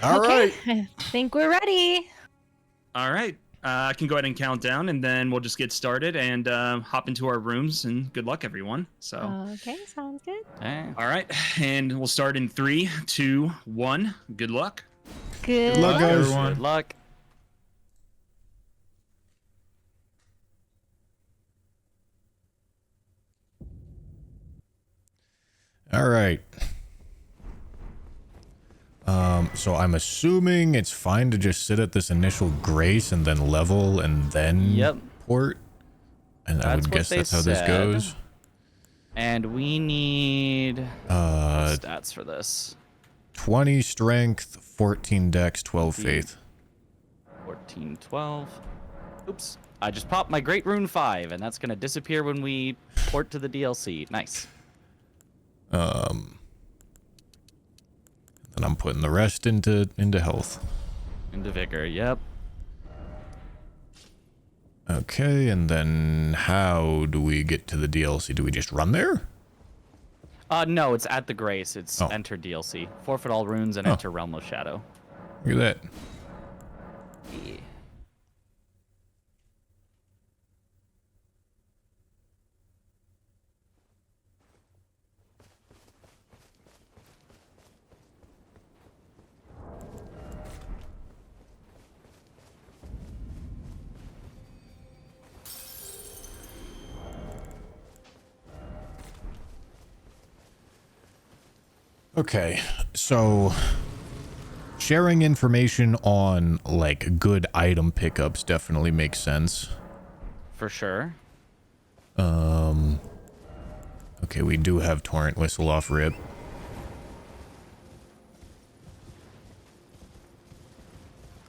All right. I think we're ready. All right. I can go ahead and count down, and then we'll just get started and hop into our rooms. And good luck, everyone. So. Okay, sounds good. All right, and we'll start in 3, 2, 1. Good luck. Good luck, guys. Everyone. Good luck. All right. So I'm assuming it's fine to just sit at this initial grace and then level and then port. And I would guess that's how this goes. And we need stats for this. 20 strength, 14 dex, 12 faith. 14, 12. Oops. I just popped my Great Rune 5, and that's going to disappear when we port to the DLC. Nice. And I'm putting the rest into health. Into Vigor, yep. Okay, and then how do we get to the DLC? Do we just run there? No, it's at the Grace. It's enter DLC. Forfeit all runes and enter Realm of Shadow. Look at that. Yeah. Okay, so sharing information on like good item pickups definitely makes sense. For sure. Okay, we do have Torrent Whistle off rip.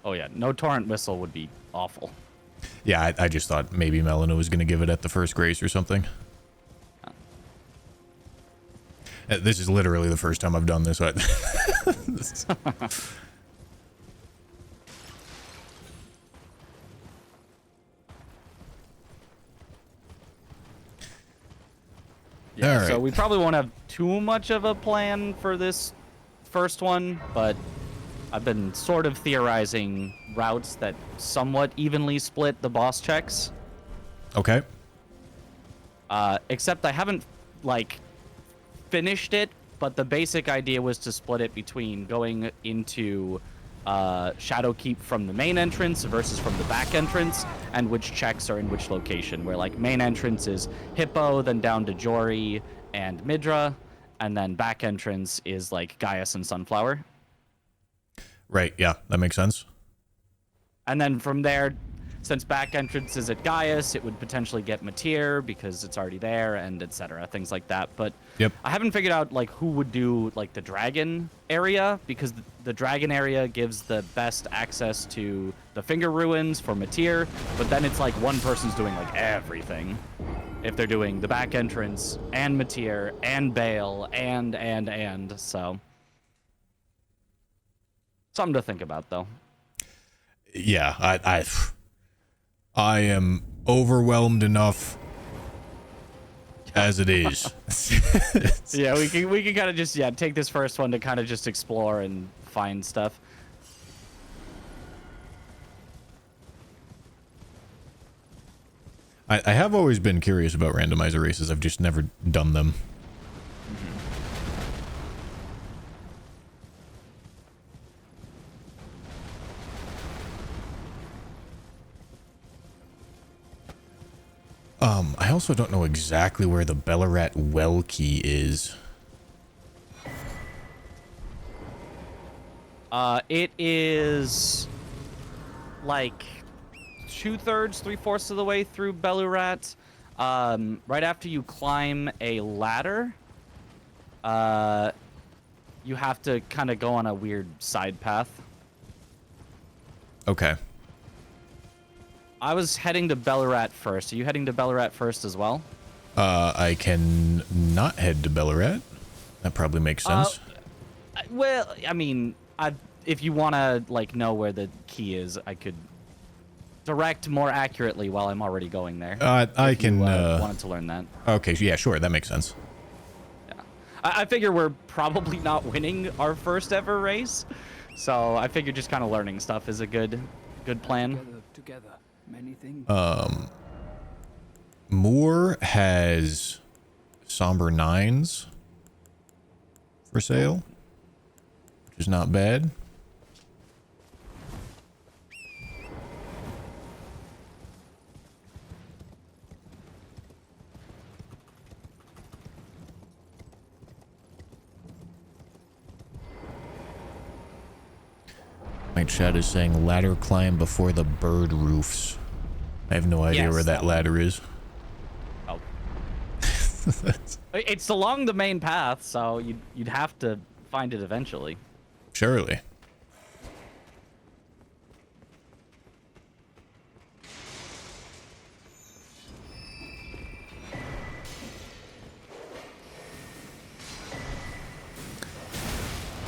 Oh yeah, no Torrent Whistle would be awful. Yeah, I just thought maybe Melina was going to give it at the first grace or something. This is literally the first time I've done this. Yeah, right. so we probably won't have too much of a plan for this first one, but I've been sort of theorizing routes that somewhat evenly split the boss checks. Okay. Except I haven't, like, finished it, but the basic idea was to split it between going into Shadowkeep from the main entrance versus from the back entrance, and which checks are in which location, where like main entrance is Hippo, then down to Jory and Midra, and then back entrance is like Gaius and Sunflower. Right, yeah, that makes sense. And then from there, since back entrance is at Gaius, it would potentially get Matir because it's already there, and etc. Things like that. But yep. I haven't figured out like who would do like the dragon area, because the dragon area gives the best access to the finger ruins for Matir. But then it's like one person's doing like everything. If they're doing the back entrance and Matir and Bale and so something to think about though. Yeah, I am overwhelmed enough as it is. Yeah, we can kind of just take this first one to kind of just explore and find stuff. I have always been curious about randomizer races. I've just never done them. I also don't know exactly where the Bellarat well key is. It is like 2/3, 3/4 of the way through Belurat. Right after you climb a ladder, you have to kind of go on a weird side path. Okay. I was heading to Belurat first. Are you heading to Belurat first as well? I can not head to Bellarat. That probably makes sense. Well, I mean, if you want to like know where the key is, I could direct more accurately while I'm already going there. I can. Wanted to learn that. Okay, yeah, sure, that makes sense. Yeah, I figure we're probably not winning our first ever race, So I figured just kind of learning stuff is a good plan. Moore has Somber 9s for sale, which is not bad. My chat is saying ladder climb before the bird roofs. I have no idea where that ladder is. Oh. It's along the main path, so you'd have to find it eventually. Surely.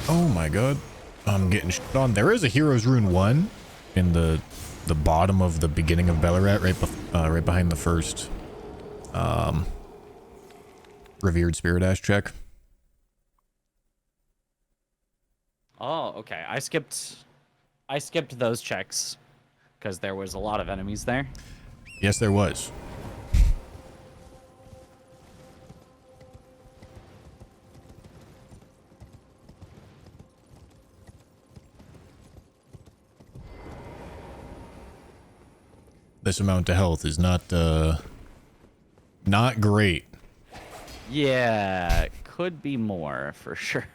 Oh my god. I'm getting shit on. There is a Hero's Rune 1 in the bottom of the beginning of Bellarat, right behind the first Revered Spirit Ash check. Oh, okay. I skipped those checks because there was a lot of enemies there. Yes, there was. This amount of health is not great. Yeah, could be more for sure.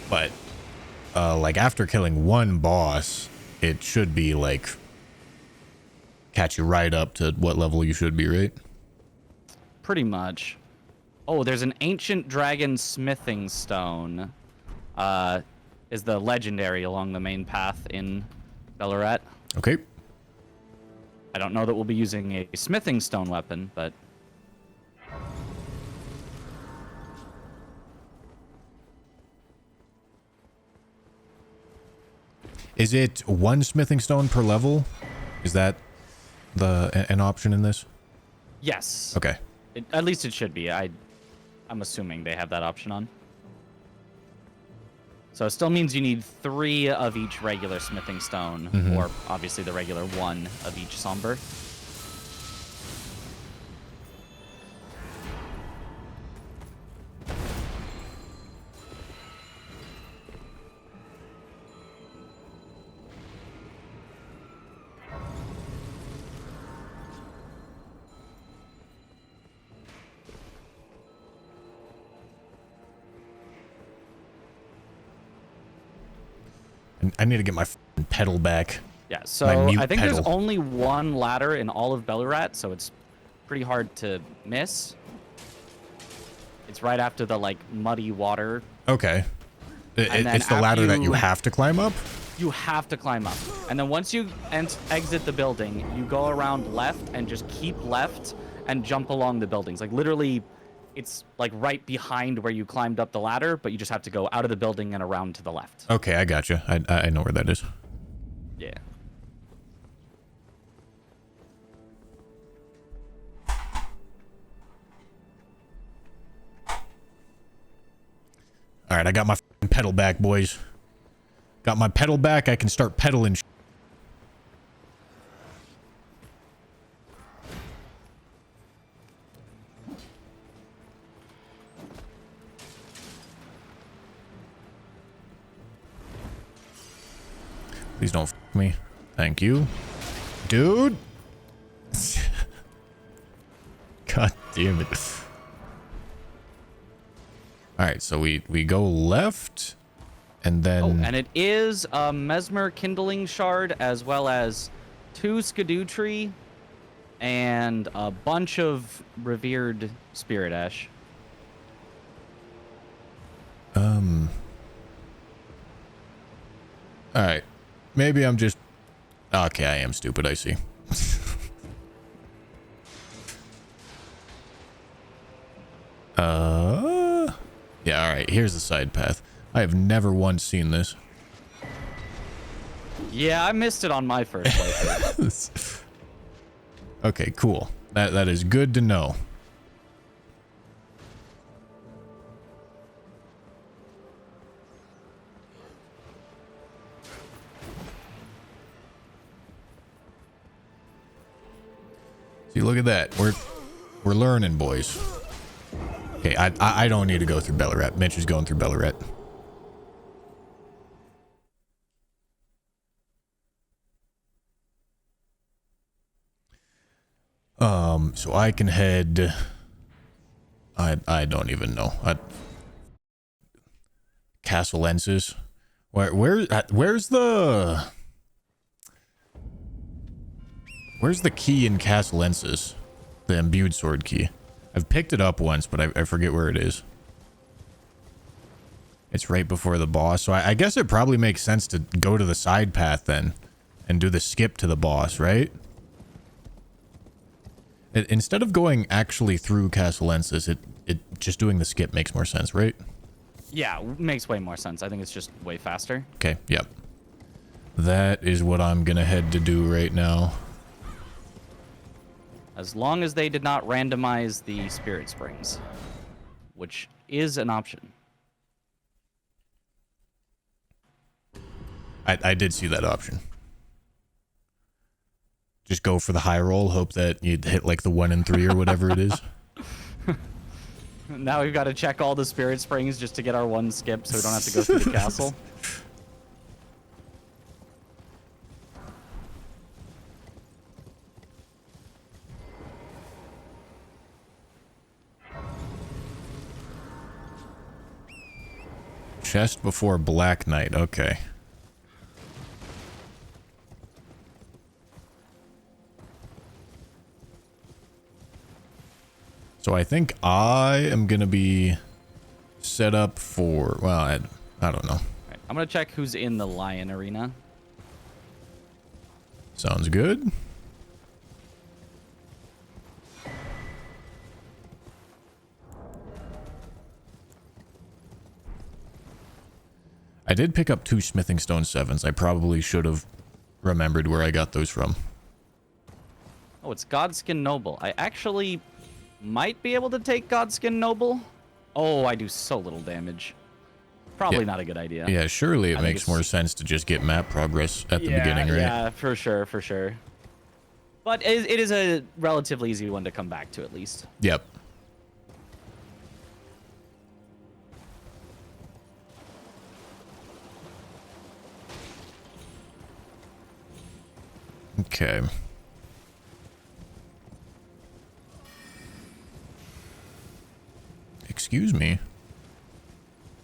But like after killing one boss, it should be like catch you right up to what level you should be, right? Pretty much. Oh, there's an ancient dragon smithing stone. Is the legendary along the main path in Bellarat. Okay. I don't know that we'll be using a smithing stone weapon, but Is it one smithing stone per level? Is that an option in this? yes. Okay. At least it should be. I'm assuming they have that option on. So it still means you need 3 of each regular smithing stone, or obviously the regular 1 of each somber. I need to get my pedal back. Yeah, so I think there's only 1 ladder in all of Bellarat, so it's pretty hard to miss. It's right after the, like, muddy water. Okay. It's the ladder that you have to climb up? You have to climb up. And then once you exit the building, you go around left and just keep left and jump along the buildings. Like, literally, it's, like, right behind where you climbed up the ladder, but you just have to go out of the building and around to the left. Okay, I gotcha. I know where that is. Yeah. All right, I got my pedal back, boys. Got my pedal back. I can start pedaling. Please don't f me. Thank you. Dude. God damn it. All right, so we go left, and then... Oh, and it is a Mesmer Kindling Shard, as well as 2 Skidoo Tree, and a bunch of Revered Spirit Ash. All right. Maybe I'm just... Okay, I am stupid, I see. Yeah, all right. Here's the side path. I have never once seen this. Yeah, I missed it on my first playthrough. Okay, cool. That is good to know. See, look at that. We're learning, boys. Okay, I don't need to go through Bellaret. Mitch is going through Bellaret. So I can head. I don't even know. Castellensis. Where's the key in Castellensis? The imbued sword key. I've picked it up once, but I forget where it is. It's right before the boss, so I guess it probably makes sense to go to the side path then and do the skip to the boss, right? Instead of going actually through Castellensis, it just doing the skip makes more sense, right? Yeah, makes way more sense. I think it's just way faster. Okay, yep. That is what I'm gonna head to do right now. As long as they did not randomize the spirit springs, which is an option. I did see that option. Just go for the high roll, hope that you'd hit like the 1 and 3 or whatever it is. Now we've got to check all the spirit springs just to get our one skip so we don't have to go through the castle. Chest before Black Knight, okay. So I think I am going to be set up for, well, I don't know. Right, I'm going to check who's in the lion arena. Sounds good. I did pick up 2 smithing stone 7s. I probably should have remembered where I got those from. Oh, it's Godskin Noble. I actually might be able to take Godskin Noble. Oh, I do so little damage. Probably not a good idea. Yeah, surely it I think makes it's- more sense to just get map progress at the beginning, right? Yeah, for sure, for sure. But it is a relatively easy one to come back to, at least. Yep. Okay. Excuse me.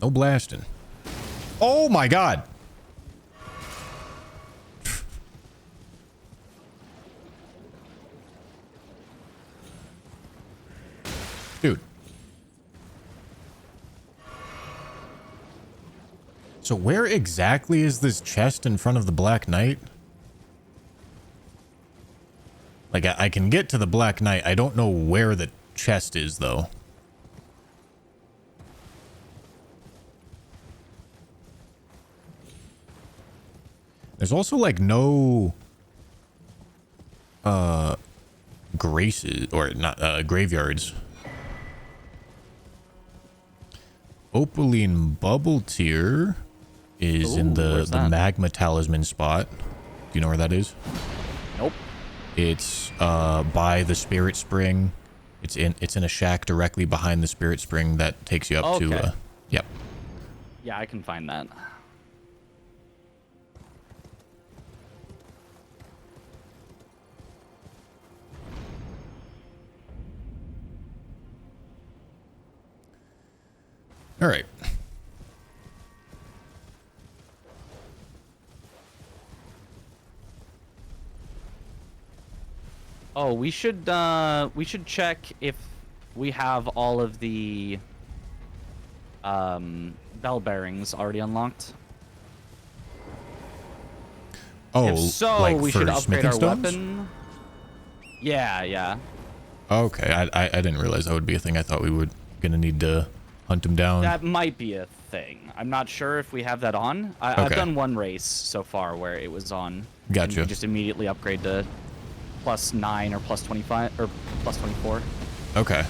No blasting. Oh my god. Dude. So where exactly is this chest in front of the Black Knight? Like, I can get to the Black Knight. I don't know where the chest is, though. There's also, like, no... graces, or not, graveyards. Opaline Bubble Tier is in the where's that? Magma Talisman spot. Do you know where that is? Nope. It's by the Spirit Spring. It's in a shack directly behind the Spirit Spring that takes you up Okay. to yep. Yeah, I can find that. All right. Oh, we should check if we have all of the bell bearings already unlocked. Oh, If so, like we for should upgrade smithing our stones? weapon. Yeah, yeah. Okay, I didn't realize that would be a thing. I thought we were gonna need to hunt him down. That might be a thing. I'm not sure if we have that on. I've Okay. done one race so far where it was on. And Gotcha. you just immediately upgrade to +9 or +25 or +24. Okay.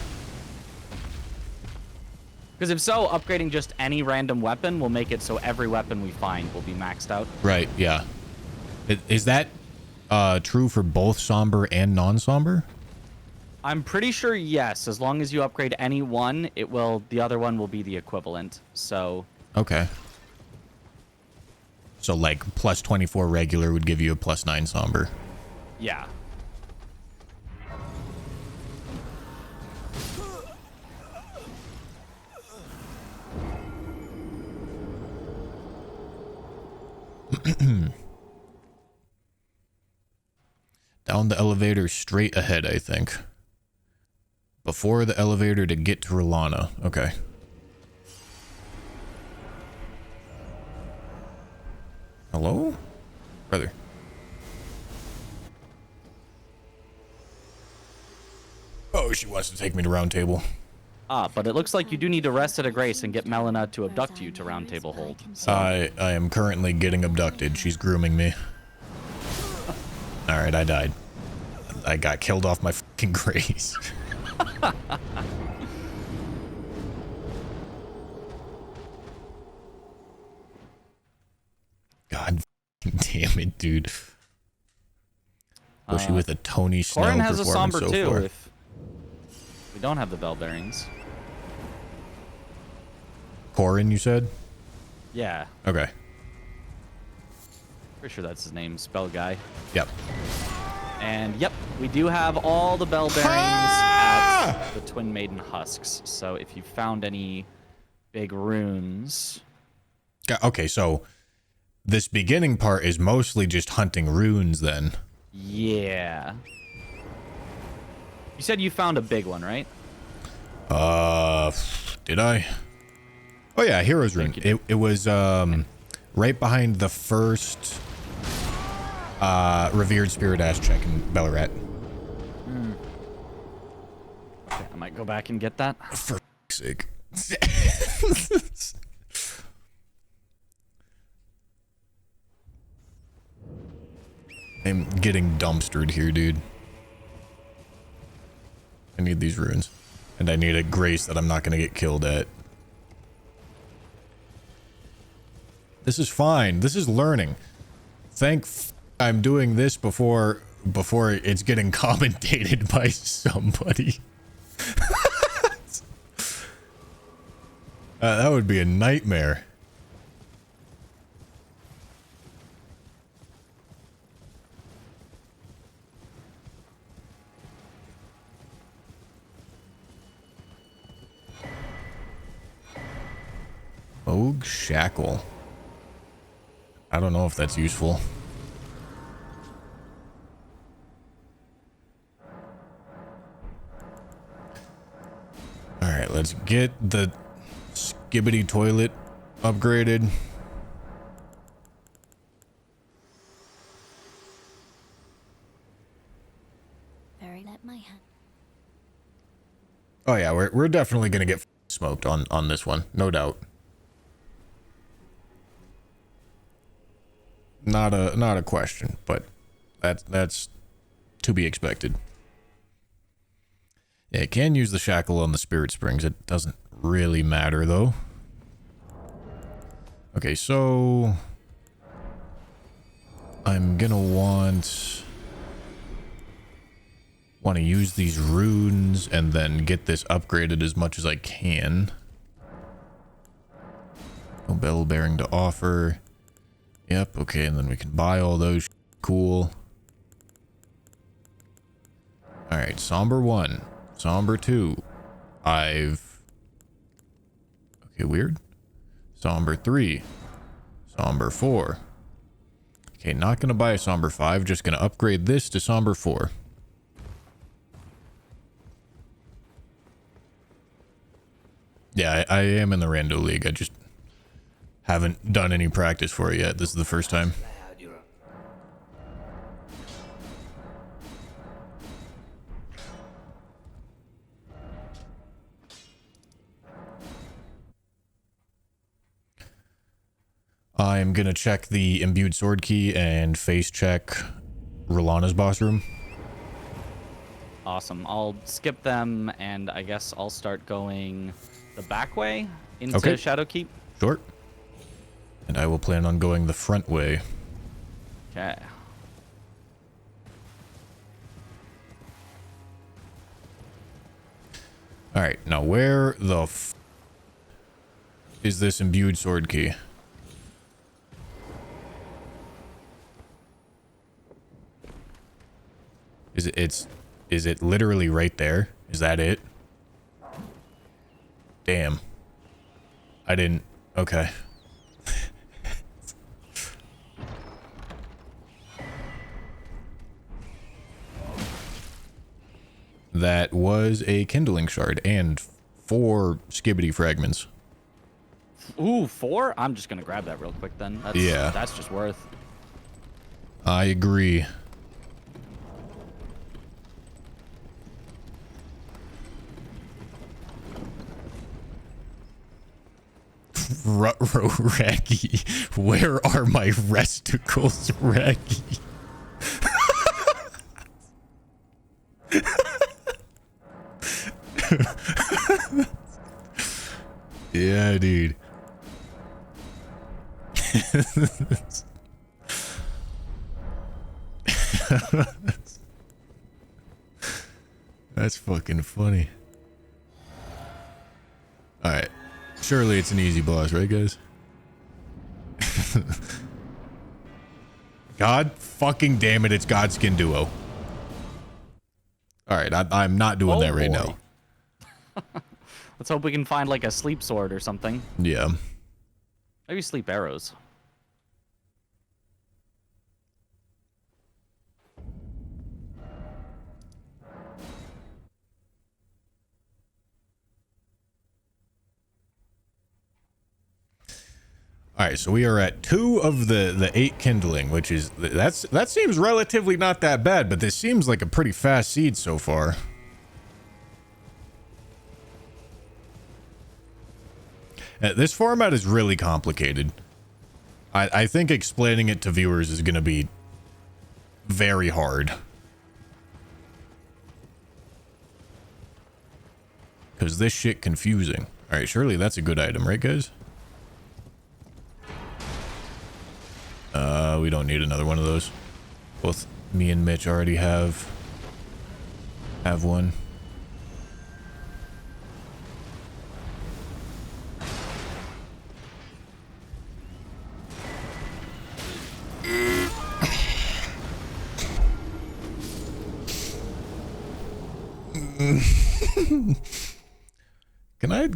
Because if so, upgrading just any random weapon will make it so every weapon we find will be maxed out. Right. Yeah. Is that true for both somber and non-somber? I'm pretty sure yes. As long as you upgrade any one, the other one will be the equivalent. So. Okay. So like plus 24 regular would give you a plus 9 somber. Yeah. Down the elevator straight ahead, I think. Before the elevator to get to Rolana. Okay. Hello? Brother. Oh, she wants to take me to Round Table. Ah, but it looks like you do need to rest at a grace and get Melina to abduct you to Round Table Hold. So. I am currently getting abducted. She's grooming me. Alright, I died. I got killed off my fucking grace. God damn it, dude. Was she with a Tony Snow Corin has a performance somber so too. far? If we don't have the bell bearings. Corin, you said? Yeah. Okay. Pretty sure that's his name, Spell Guy. Yep. And yep, we do have all the bell bearings at the Twin Maiden Husks. So if you found any big runes. Okay, so this beginning part is mostly just hunting runes then. Yeah. You said you found a big one, right? Did I? Oh yeah, Hero's Rune. It was right behind the first Revered Spirit Ash check in Ballarat. Okay, I might go back and get that. For fuck's sake. I'm getting dumpstered here, dude. I need these runes. And I need a grace that I'm not gonna get killed at. This is fine. This is learning. I'm doing this before it's getting commentated by somebody. That would be a nightmare. Ogue Shackle. I don't know if that's useful. Alright, let's get the skibbity toilet upgraded. Very let my hand. Oh yeah, we're definitely gonna get smoked on this one, no doubt. Not a question, but that's to be expected. Yeah, you can use the shackle on the spirit springs. It doesn't really matter though. Okay, so I'm gonna want to use these runes and then get this upgraded as much as I can. No bell bearing to offer. Yep, okay, and then we can buy all those. Cool. Alright, Somber 1. Somber 2. Okay, weird. Somber 3. Somber 4. Okay, not gonna buy a Somber 5, just gonna upgrade this to Somber 4. Yeah, I am in the Rando League. I just haven't done any practice for it yet. This is the first time. I'm gonna check the imbued sword key and face check Rolana's boss room. Awesome. I'll skip them, and I guess I'll start going the back way into Okay. Shadowkeep. Sure. And I will plan on going the front way. Okay. All right, now where the is this imbued sword key? Is it literally right there? Is that it? Damn. I didn't. Okay. That was a kindling shard and 4 skibbity fragments. Ooh, 4? I'm just gonna grab that real quick then. That's just worth. I agree. Raggy, where are my resticles, Raggy? Yeah, dude. That's fucking funny. All right. Surely it's an easy boss, right, guys? God fucking damn it, it's Godskin Duo. All right, I'm not doing that right now. Let's hope we can find like a sleep sword or something. Yeah. Maybe sleep arrows. All right, so we are at 2 of the 8 kindling, which is that seems relatively not that bad, but this seems like a pretty fast seed so far. This format is really complicated. I think explaining it to viewers is going to be very hard. Because this shit confusing. All right, surely that's a good item, right, guys? We don't need another one of those. Both me and Mitch already have one.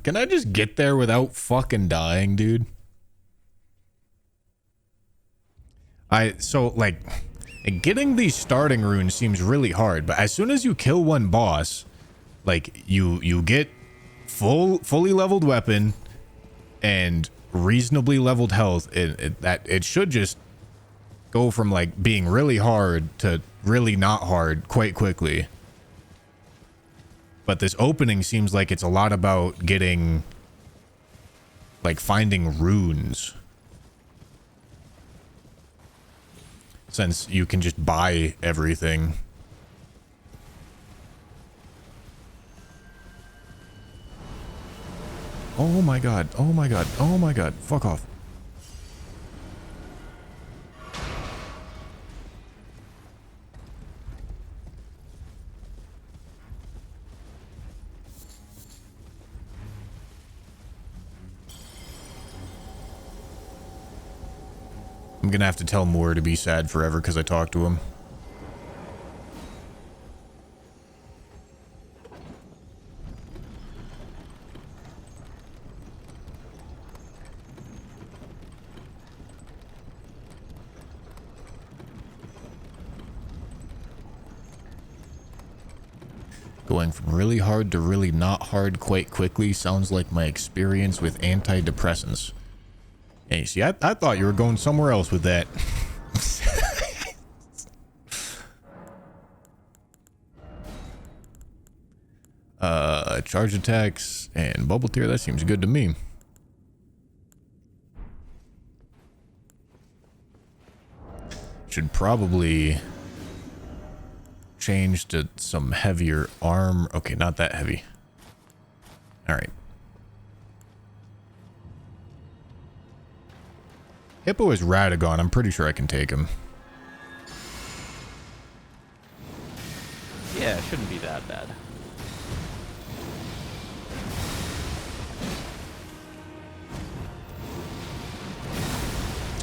Can I just get there without fucking dying, dude? So like getting these starting runes seems really hard, but as soon as you kill one boss, like you get fully leveled weapon and reasonably leveled health, it should just go from like being really hard to really not hard quite quickly. But this opening seems like it's a lot about getting, like, finding runes. Since you can just buy everything. Oh my god, oh my god, oh my god, fuck off. I'm gonna have to tell Moore to be sad forever because I talked to him. Going from really hard to really not hard quite quickly sounds like my experience with antidepressants. Hey, see, I thought you were going somewhere else with that. Charge attacks and bubble tier, that seems good to me. Should probably change to some heavier arm. Okay, not that heavy. All right. Hippo is Radagon. I'm pretty sure I can take him. Yeah, it shouldn't be that bad.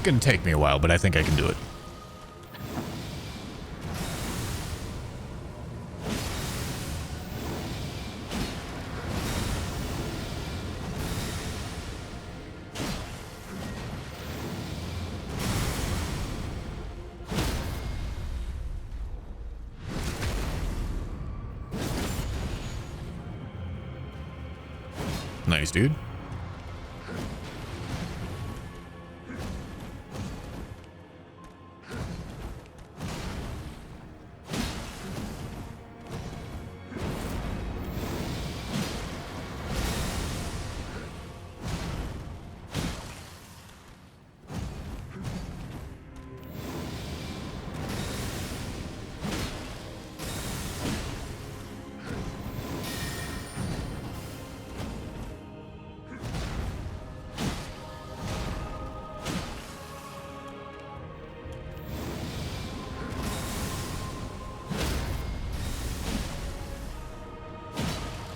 gonna take me a while, but I think I can do it. Nice, dude.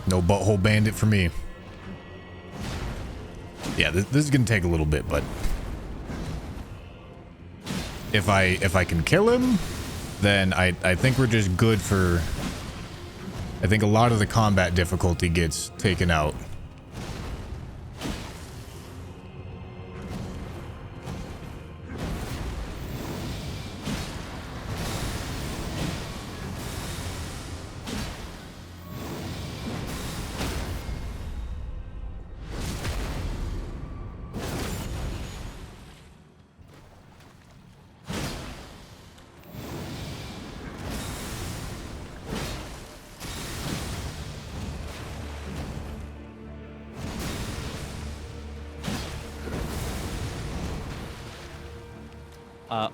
No butthole bandit for me. Yeah, this is gonna take a little bit, but if I can kill him, then I think we're just good for. I think a lot of the combat difficulty gets taken out.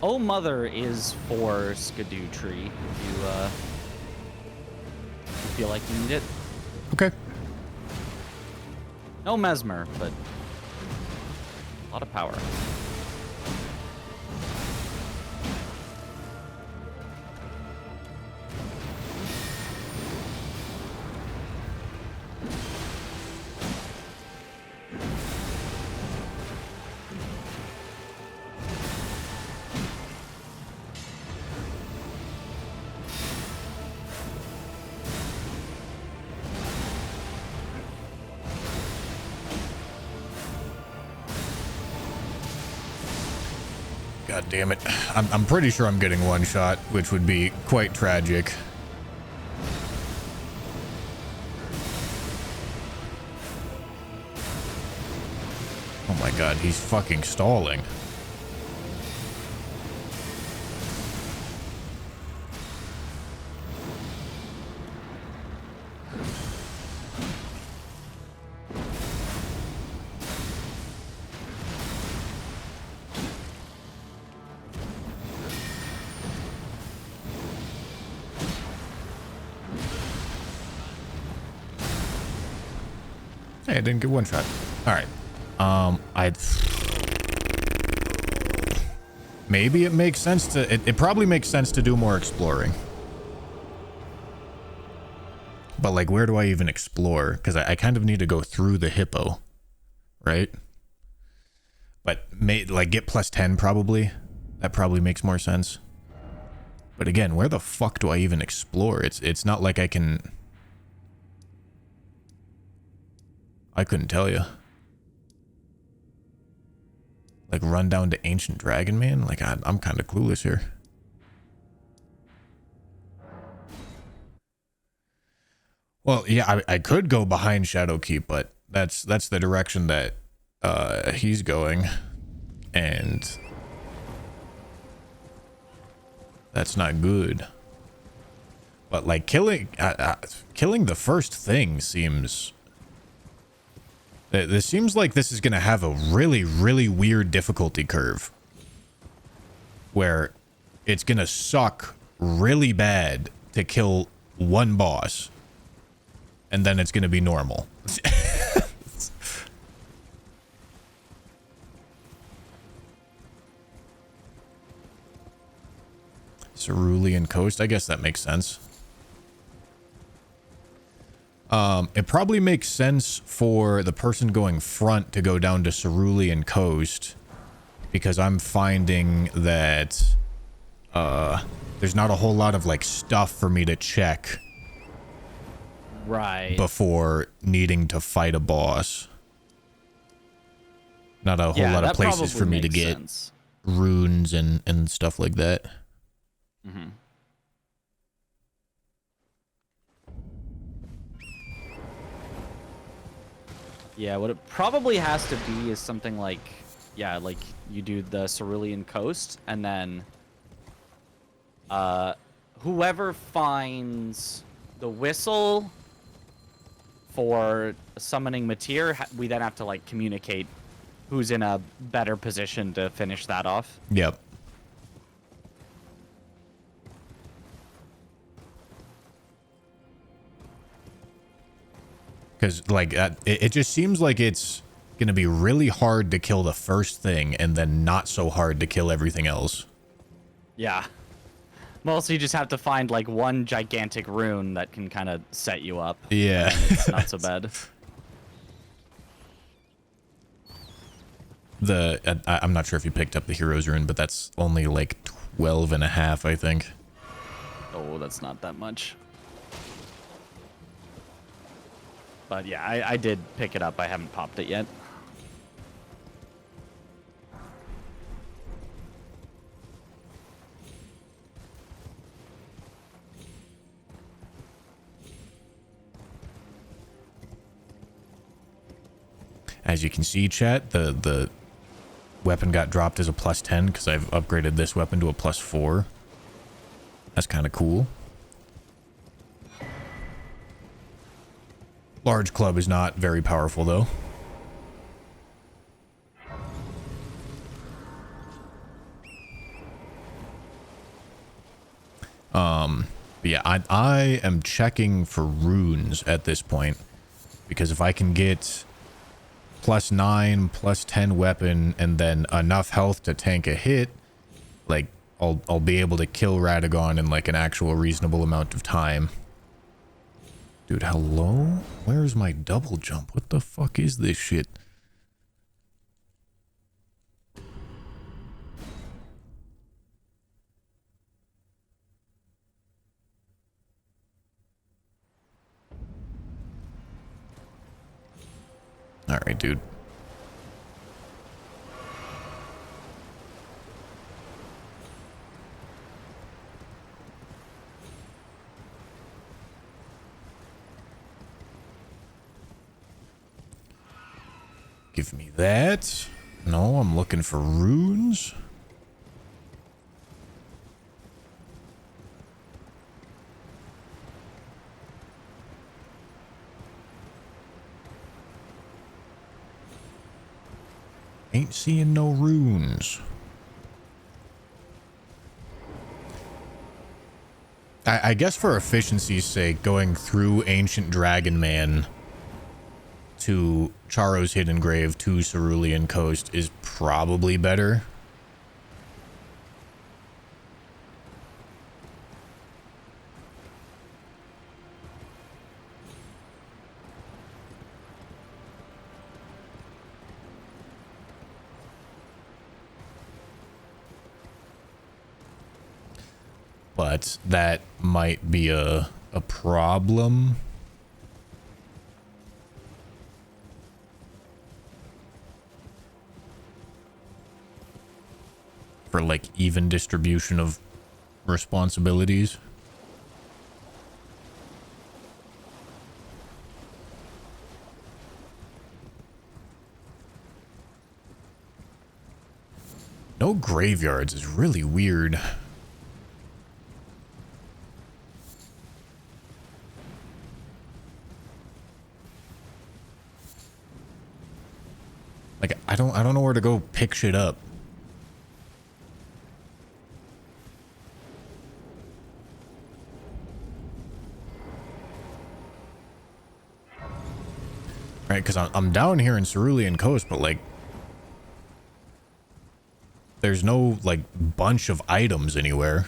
Oh Mother is for Skidoo Tree if you feel like you need it. Okay. No Mesmer, but a lot of power. God damn it. I'm pretty sure I'm getting one shot, which would be quite tragic. Oh my god, he's fucking stalling. Hey, I didn't get one shot. All right. Maybe it makes sense to. It probably makes sense to do more exploring. But like, where do I even explore? Because I kind of need to go through the hippo, right? But like get plus 10 probably. That probably makes more sense. But again, where the fuck do I even explore? It's not like I can. I couldn't tell you. Like run down to Ancient Dragon Man? Like I'm kind of clueless here. Well, yeah, I could go behind Shadowkeep, but that's the direction that he's going, and that's not good. But like killing the first thing seems. This seems like this is going to have a really, really weird difficulty curve. Where it's going to suck really bad to kill one boss. And then it's going to be normal. Cerulean Coast, I guess that makes sense. It probably makes sense for the person going front to go down to Cerulean Coast because I'm finding that there's not a whole lot of like stuff for me to check Right. before needing to fight a boss. Not a whole lot of that places for probably me to makes get sense. runes and stuff like that. Mm-hmm. Yeah, what it probably has to be is something like, yeah, like you do the Cerulean Coast, and then whoever finds the whistle for summoning Matir, we then have to like communicate who's in a better position to finish that off. Yep. Because, like, it just seems like it's going to be really hard to kill the first thing and then not so hard to kill everything else. Yeah. Mostly you just have to find like one gigantic rune that can kind of set you up. Yeah. It's not so bad. I'm not sure if you picked up the hero's rune, but that's only like 12 and a half, I think. Oh, that's not that much. But yeah, I did pick it up. I haven't popped it yet. As you can see, chat, the weapon got dropped as a +10 because I've upgraded this weapon to a +4. That's kind of cool. Large club is not very powerful, though. But yeah, I am checking for runes at this point, because if I can get +9, +10 weapon, and then enough health to tank a hit, like I'll be able to kill Radagon in like an actual reasonable amount of time. Dude, hello? Where's my double jump? What the fuck is this shit? Alright, dude. Give me that. No, I'm looking for runes. Ain't seeing no runes. I guess for efficiency's sake, going through Ancient Dragon Man to Charo's Hidden Grave to Cerulean Coast is probably better. But that might be a problem. For like even distribution of responsibilities. No graveyards is really weird. Like I don't know where to go pick shit up. Right, because I'm down here in Cerulean Coast, but like there's no like bunch of items anywhere.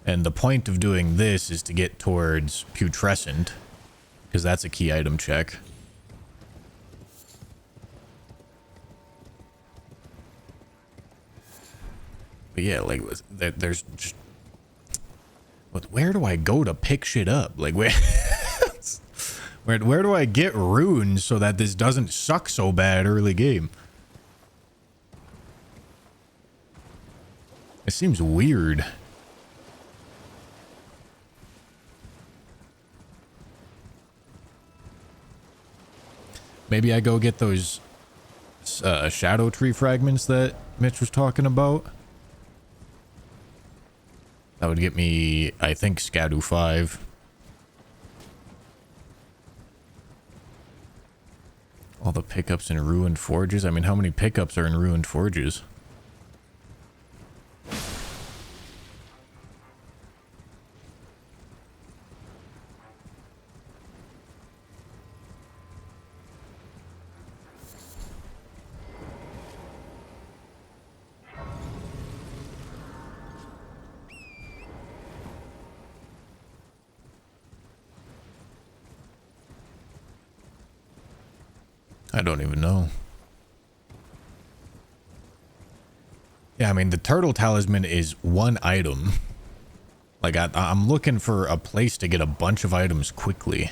And the point of doing this is to get towards Putrescent, because that's a key item check. But yeah, like there's just, but where do I go to pick shit up? Like where where do I get runes so that this doesn't suck so bad early game? It seems weird. Maybe I go get those shadow tree fragments that Mitch was talking about. That would get me, I think, Scadu 5. All the pickups in ruined forges. I mean, how many pickups are in ruined forges? I don't even know. Yeah, I mean, the turtle talisman is one item. Like, I'm looking for a place to get a bunch of items quickly.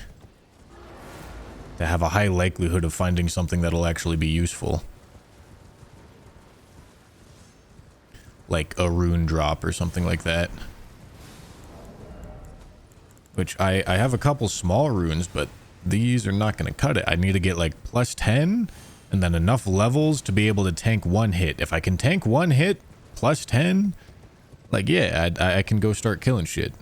To have a high likelihood of finding something that'll actually be useful. Like a rune drop or something like that. Which, I have a couple small runes, but these are not going to cut it. I need to get like plus 10 and then enough levels to be able to tank one hit. If I can tank one hit plus 10, like, yeah, I can go start killing shit.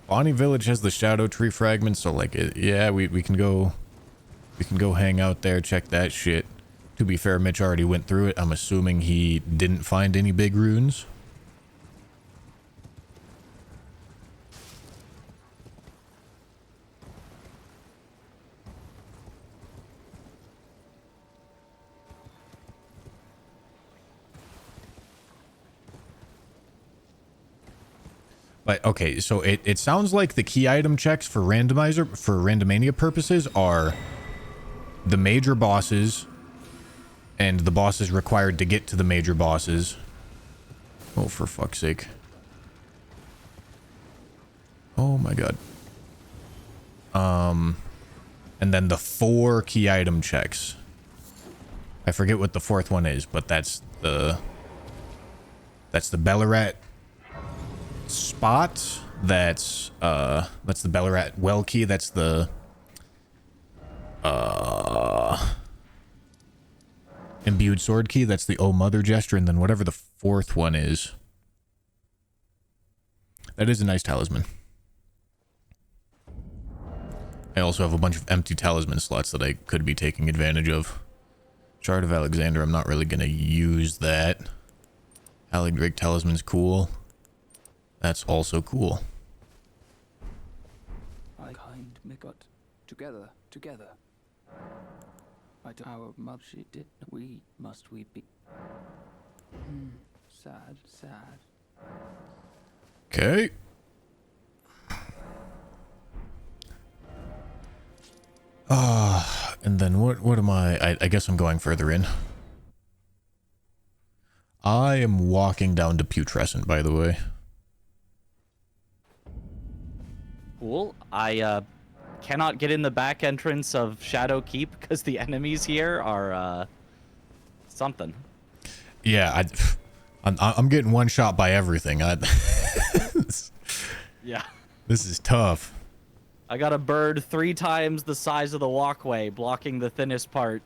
Bonnie Village has the shadow tree fragments, so like, yeah, we can go hang out there, check that shit. To be fair, Mitch already went through it. I'm assuming he didn't find any big runes. But okay, so it sounds like the key item checks for randomizer, for randomania purposes, are the major bosses and the bosses required to get to the major bosses. Oh, for fuck's sake. Oh my god. And then the 4 key item checks. I forget what the 4th one is, but that's the Bellarat spot. That's the Bellarat well key. That's the imbued sword key. That's the Oh Mother gesture, and then whatever the 4th one is. That is a nice talisman. I also have a bunch of empty talisman slots that I could be taking advantage of. Shard of Alexander, I'm not really gonna use that. Alley Drake talisman's cool. That's also cool. I kind me got together. Our mother she did. We be. Sad. Okay. And then what am I guess I'm going further in. I am walking down to Putrescent, by the way. Cool. I cannot get in the back entrance of Shadow Keep because the enemies here are something. Yeah, I'm getting one shot by everything. Yeah. This is tough. I got a bird 3 times the size of the walkway, blocking the thinnest part.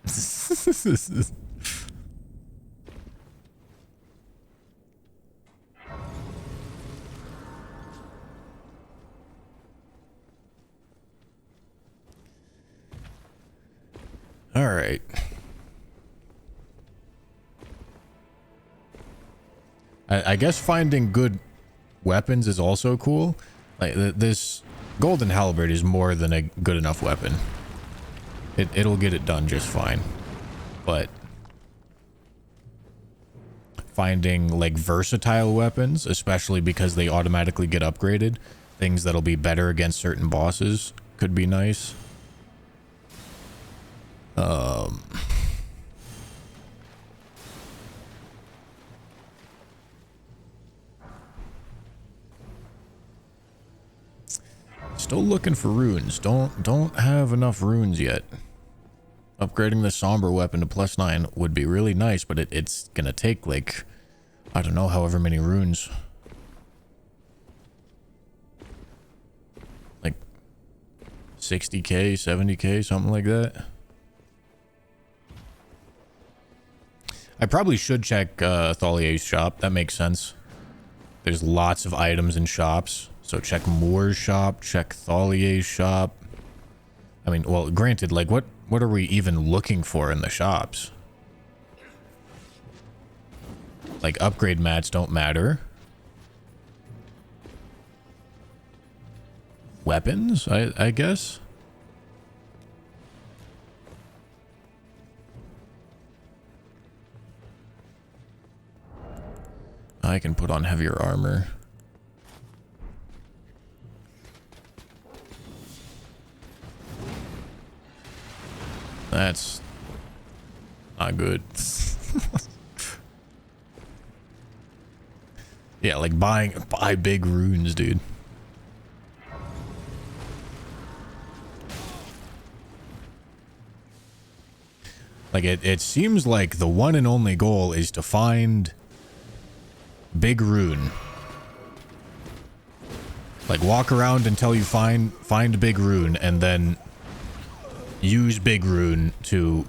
All right. I guess finding good weapons is also cool. Like this golden halberd is more than a good enough weapon. It'll get it done just fine. But finding like versatile weapons, especially because they automatically get upgraded, things that'll be better against certain bosses, could be nice. Still looking for runes. Don't have enough runes yet. Upgrading the somber weapon to +9 would be really nice, but it's gonna take like, I don't know, however many runes. Like 60k, 70k, something like that. I probably should check Thalier's shop. That makes sense. There's lots of items in shops. So check Moore's shop, check Thalier's shop. I mean, well, granted, like what are we even looking for in the shops? Like upgrade mats don't matter. Weapons, I guess. I can put on heavier armor. That's not good. Yeah, like buy big runes, dude. Like it seems like the one and only goal is to find big rune. Like walk around until you find big rune and then use big rune to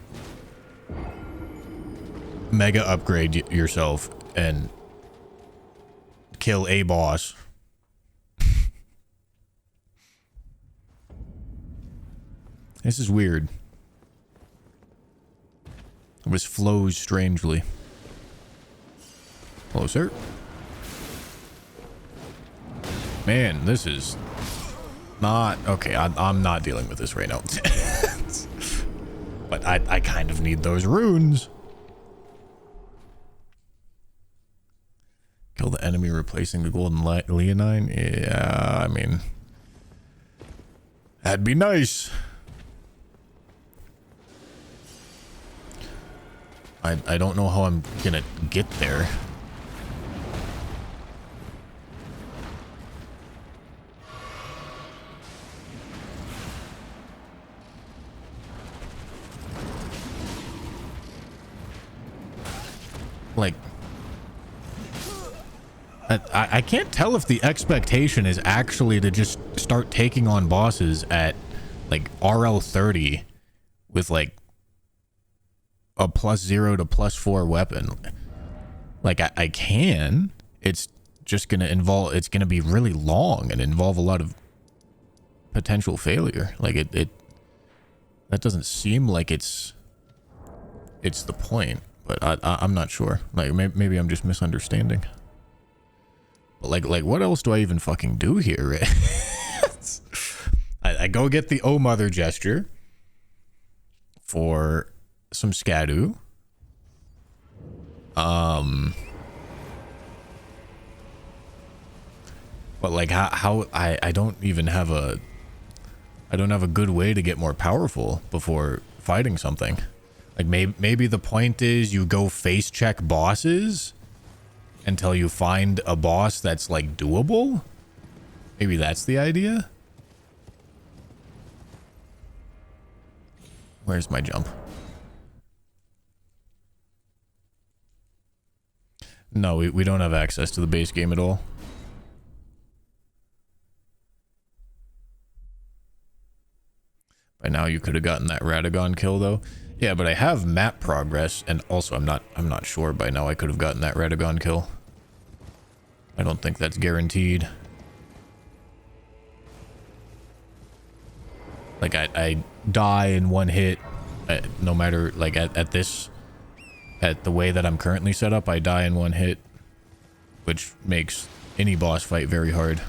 mega upgrade yourself and kill a boss. This is weird. This flows strangely. Closer. Man, this is not okay. I'm not dealing with this right now. But I kind of need those runes. Kill the enemy replacing the golden leonine. Yeah, I mean, that'd be nice. I don't know how I'm gonna get there. Like, I can't tell if the expectation is actually to just start taking on bosses at like RL 30 with like a +0 to +4 weapon. Like I can. It's just gonna involve. It's gonna be really long and involve a lot of potential failure. Like it. That doesn't seem like it's the point. But I'm not sure. Like maybe I'm just misunderstanding. But like what else do I even fucking do here? I go get the Oh Mother gesture for some Scadu. But like how I don't even have a good way to get more powerful before fighting something. Like maybe the point is you go face check bosses until you find a boss that's like doable. Maybe that's the idea. Where's my jump? No, we don't have access to the base game at all. By now you could have gotten that Radagon kill though. Yeah, but I have map progress, and also I'm not sure by now I could have gotten that Radagon kill. I don't think that's guaranteed. Like I die in one hit, no matter like at the way that I'm currently set up, I die in one hit, which makes any boss fight very hard.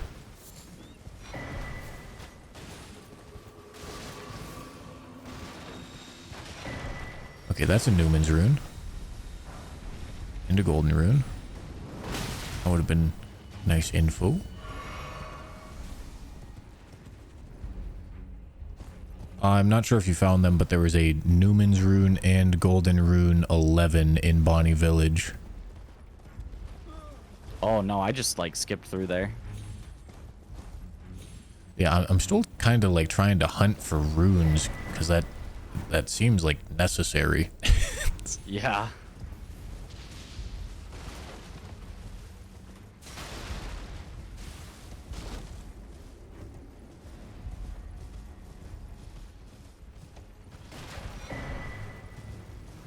Okay, that's a Newman's rune. And a golden rune. That would have been nice info. I'm not sure if you found them, but there was a Newman's Rune and Golden Rune 11 in Bonnie Village. Oh no, I just like skipped through there. Yeah, I'm still kind of like trying to hunt for runes because that seems like necessary. Yeah.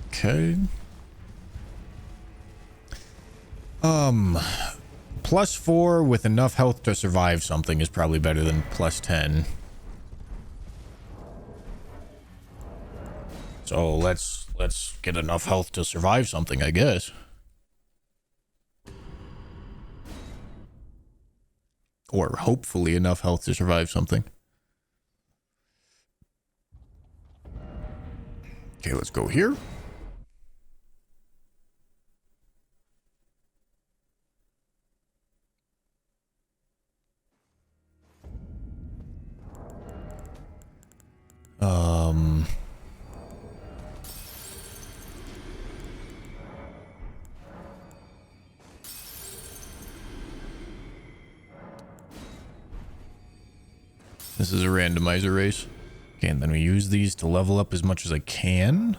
Okay. +4 with enough health to survive something is probably better than +10. So let's get enough health to survive something, I guess. Or hopefully enough health to survive something. Okay, let's go here. This is a randomizer race. Okay, and then we use these to level up as much as I can.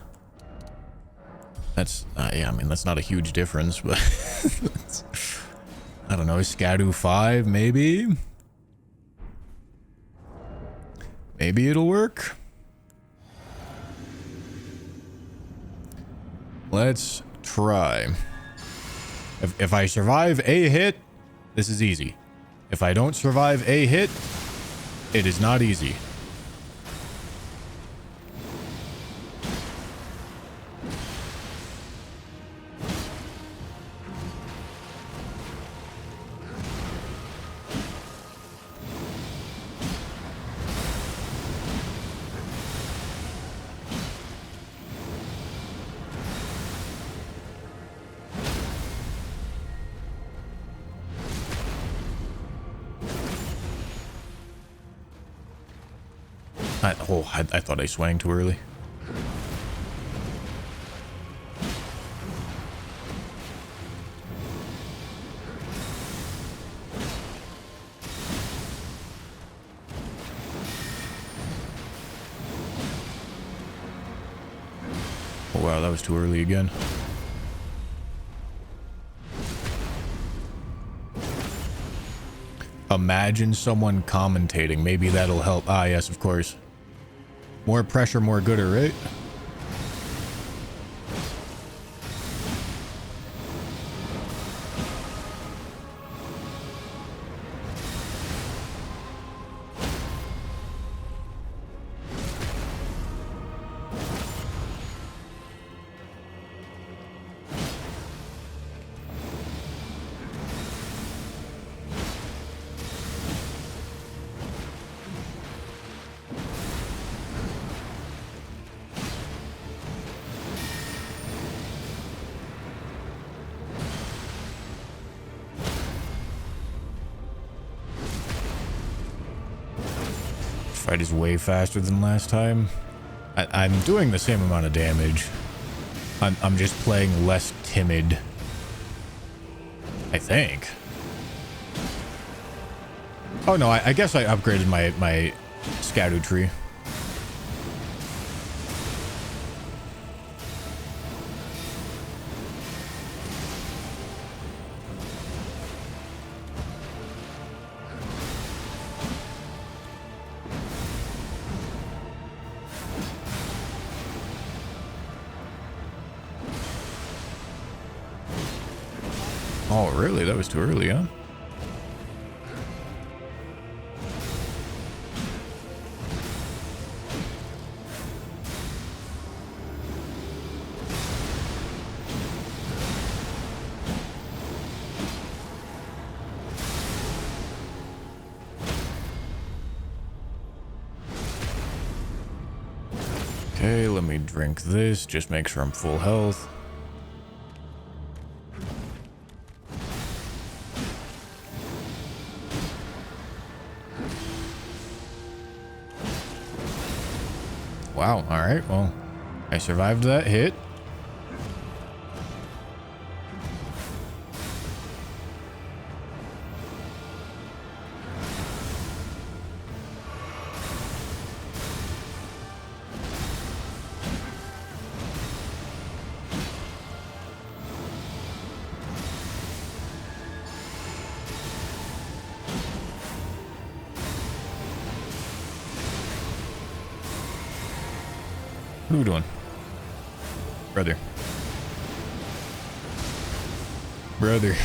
That's, yeah, I mean, that's not a huge difference, but I don't know, Scadu 5, maybe? Maybe it'll work? Let's try. If I survive a hit, this is easy. If I don't survive a hit, it is not easy. I thought I swang too early. Oh wow, that was too early again. Imagine someone commentating. Maybe that'll help. Ah, yes, of course. More pressure, more gooder, right? Fight is way faster than last time. I'm doing the same amount of damage. I'm just playing less timid. I think. Oh no, I guess I upgraded my Scadu tree. Oh, really? That was too early, huh? Okay, let me drink this. Just make sure I'm full health. Wow. All right. Well, I survived that hit. What are we doing? Brother. Brother.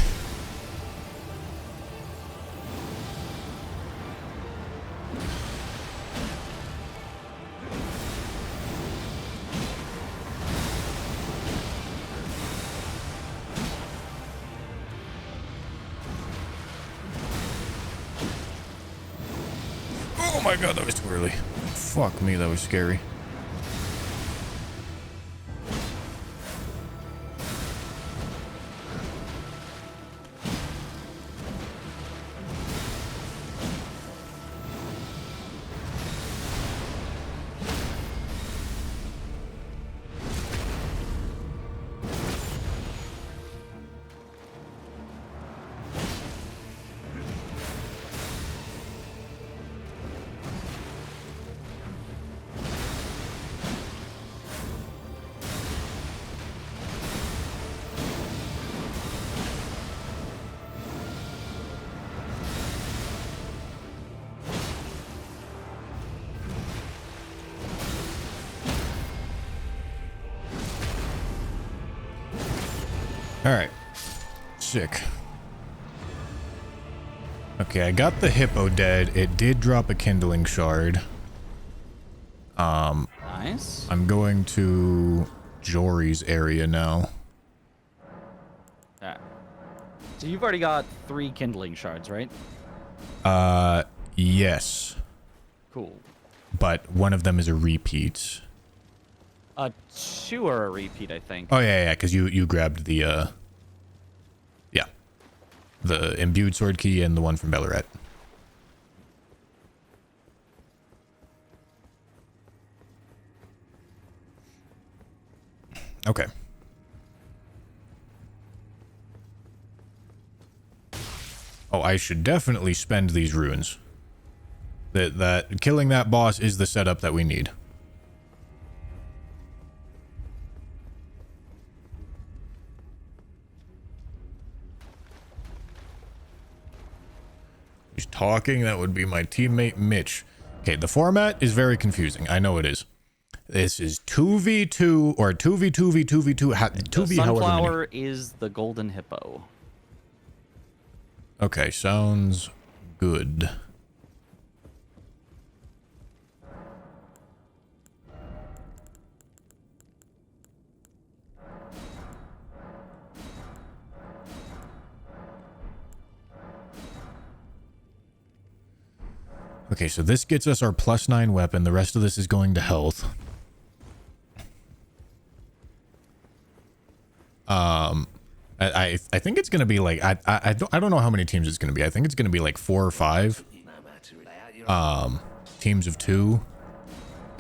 Oh my god, that was too early. Fuck me, that was scary. All right. Sick. Okay, I got the hippo dead. It did drop a kindling shard. Nice. I'm going to Jory's area now. Yeah. So you've already got 3 kindling shards, right? Yes. Cool. But one of them is a repeat. 2 are a repeat, I think. Oh yeah, because you grabbed the yeah, the imbued sword key and the one from Bellaret. Okay. Oh, I should definitely spend these runes. That killing that boss is the setup that we need. He's talking. That would be my teammate Mitch. Okay, the format is very confusing. I know it is. This is 2v2 or 2v2v2v2 2v The however sunflower many. is the golden hippo. Okay, sounds good. Okay, so this gets us our +9 weapon. The rest of this is going to health. I think it's gonna be like I don't know how many teams it's gonna be. I think it's gonna be like 4 or 5. Teams of 2,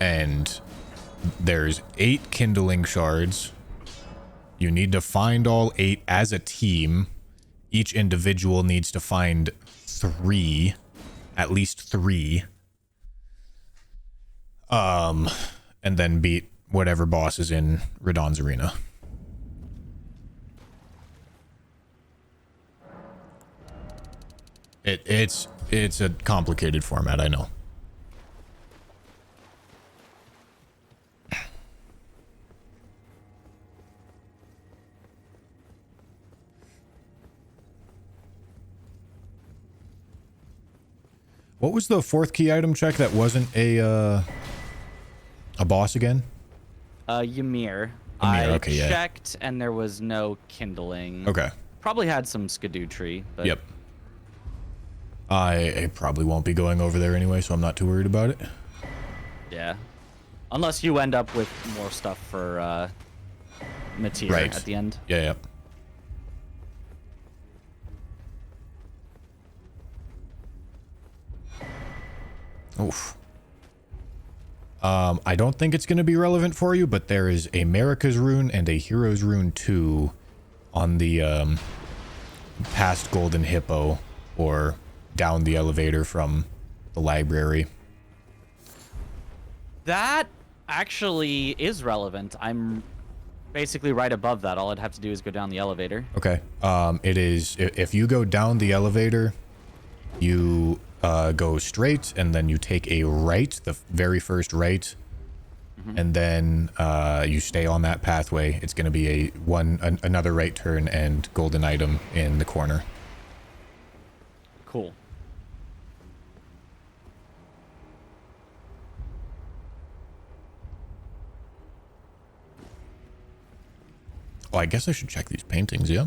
and there's 8 kindling shards. You need to find all 8 as a team. Each individual needs to find 3. At least 3. And then beat whatever boss is in Radon's arena. It's a complicated format, I know. What was the 4th key item check that wasn't a boss again? Ymir. Ymir, okay, yeah. checked and there was no kindling. Okay. Probably had some skidoo tree, but Yep. I probably won't be going over there anyway, so I'm not too worried about it. yeah. Unless you end up with more stuff for Matir Right. at the end. Yeah, yeah. Oof. I don't think it's going to be relevant for you, but there is a America's Rune and a Hero's Rune 2 on the past Golden Hippo, or down the elevator from the library. That actually is relevant. I'm basically right above that. All I'd have to do is go down the elevator. Okay. It is, if you go down the elevator, you go straight, and then you take a right, the very first right, and then you stay on that pathway. It's going to be another right turn and golden item in the corner. Cool. Oh, I guess I should check these paintings, yeah?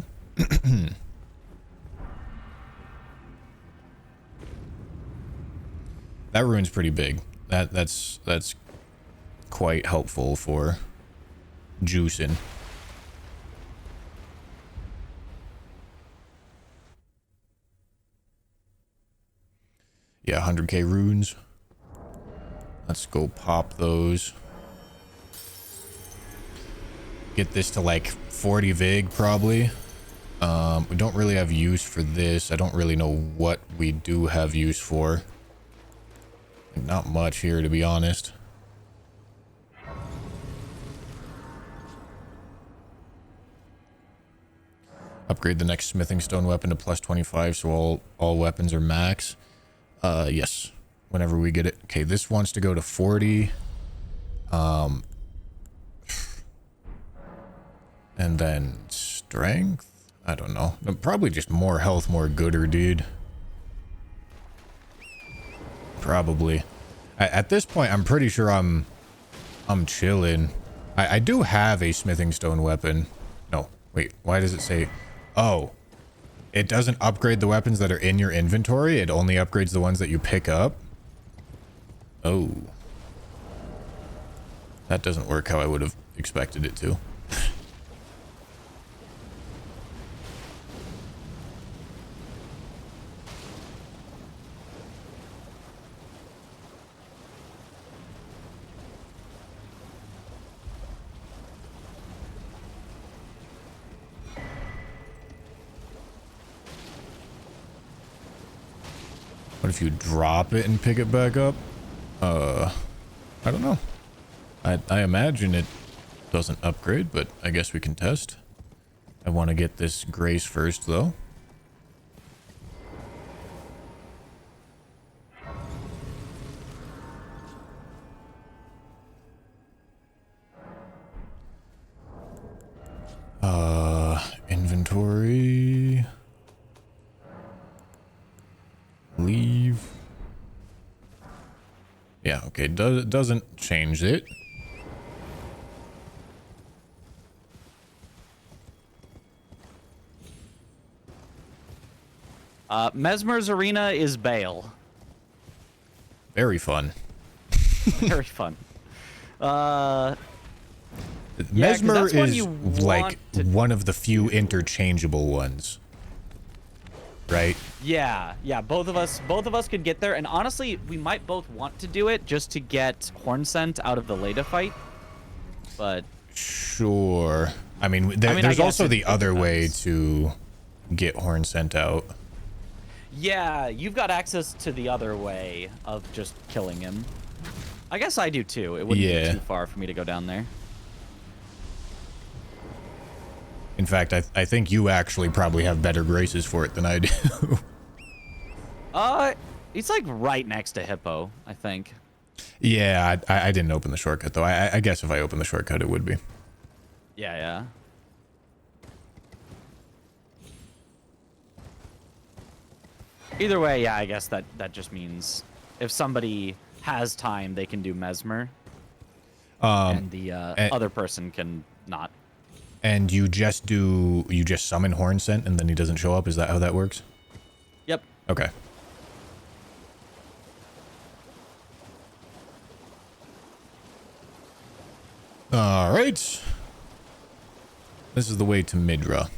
That rune's pretty big. That's quite helpful for juicing. Yeah, 100k runes. Let's go pop those. Get this to like 40 vig probably. We don't really have use for this. I don't really know what we do have use for. Not much here, to be honest. Upgrade the next smithing stone weapon to plus 25, so all weapons are max. Yes. Whenever we get it. Okay, this wants to go to 40. And then strength? I don't know. Probably just more health, more gooder, dude. Probably. At this point, I'm pretty sure I'm chilling. I do have a smithing stone weapon. No, wait, why does it say... Oh. It doesn't upgrade the weapons that are in your inventory. It only upgrades the ones that you pick up. Oh. That doesn't work how I would have expected it to. What if you drop it and pick it back up? I don't know. I imagine it doesn't upgrade, but I guess we can test. I want to get this grace first, though. Inventory. Leave. Yeah, okay, doesn't change it. Mesmer's Arena is Bale. Very fun. Very fun. Mesmer one is you like want to one of the few interchangeable ones. Right? Yeah, both of us could get there, and honestly, we might both want to do it just to get Horn Scent out of the Leda fight. But sure. I mean, there's also the other way to get Horn Scent out. Yeah, you've got access to the other way of just killing him. I guess I do too. It wouldn't be too far for me to go down there. In fact, I think you actually probably have better graces for it than I do. He's like right next to Hippo, I think. Yeah, I didn't open the shortcut, though. I guess if I open the shortcut, it would be. Yeah. Either way, yeah, I guess that just means if somebody has time, they can do Mesmer. And the other person can not. And you just summon Horn Scent and then he doesn't show up? Is that how that works? Yep. Okay. Alright. This is the way to Midra.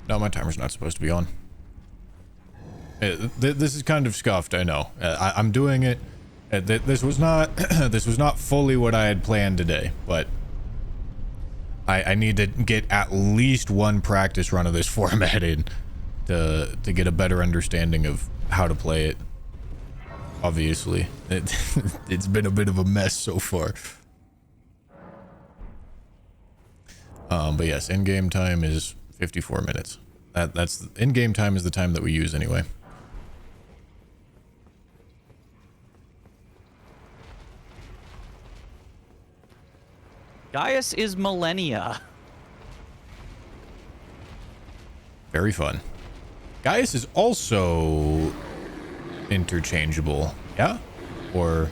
No, my timer's not supposed to be on. This is kind of scuffed, I know. I'm doing it. This was not this was not fully what I had planned today, but I need to get at least one practice run of this format in to get a better understanding of how to play it. Obviously, it's been a bit of a mess so far. But yes, in-game time is 54 minutes. That's in-game time is the time that we use anyway. Gaius is millennia. Very fun. Gaius is also interchangeable, yeah? Or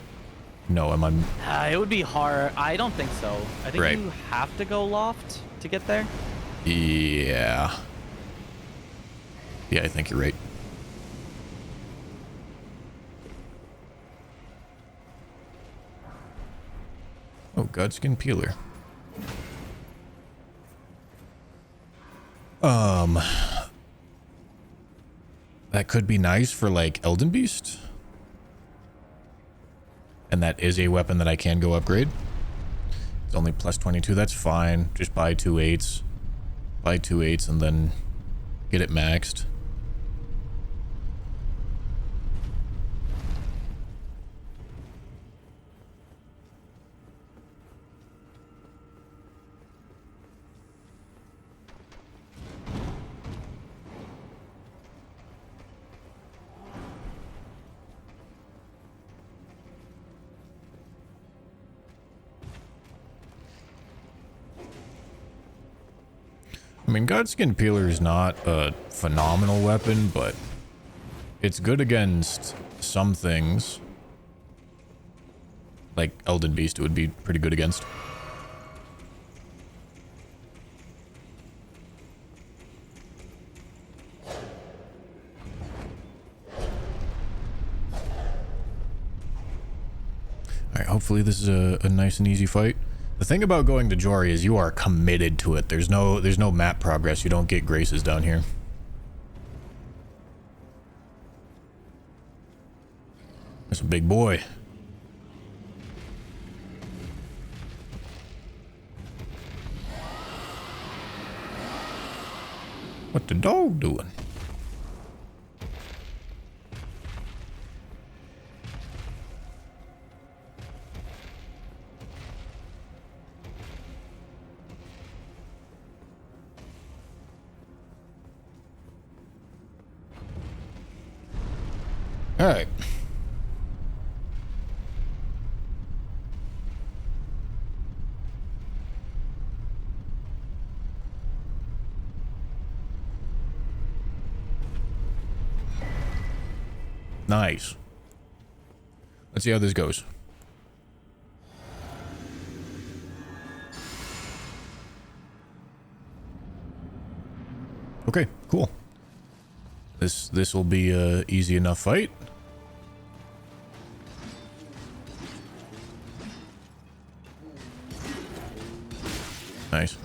no, am I... It would be hard. I don't think so. I think Right. you have to go loft to get there. Yeah. Yeah, I think you're right. Oh, Godskin Peeler. That could be nice for, like, Elden Beast. And that is a weapon that I can go upgrade. It's only plus 22. That's fine. Just buy 2 8s. Buy 2 8s and then get it maxed. I mean, Godskin Peeler is not a phenomenal weapon, but it's good against some things. Like Elden Beast, it would be pretty good against. Alright, hopefully this is a nice and easy fight. The thing about going to Jory is you are committed to it. There's no map progress. You don't get graces down here. That's a big boy. What the dog doing? All right. Nice. Let's see how this goes. Okay, cool. This will be a easy enough fight. Nice.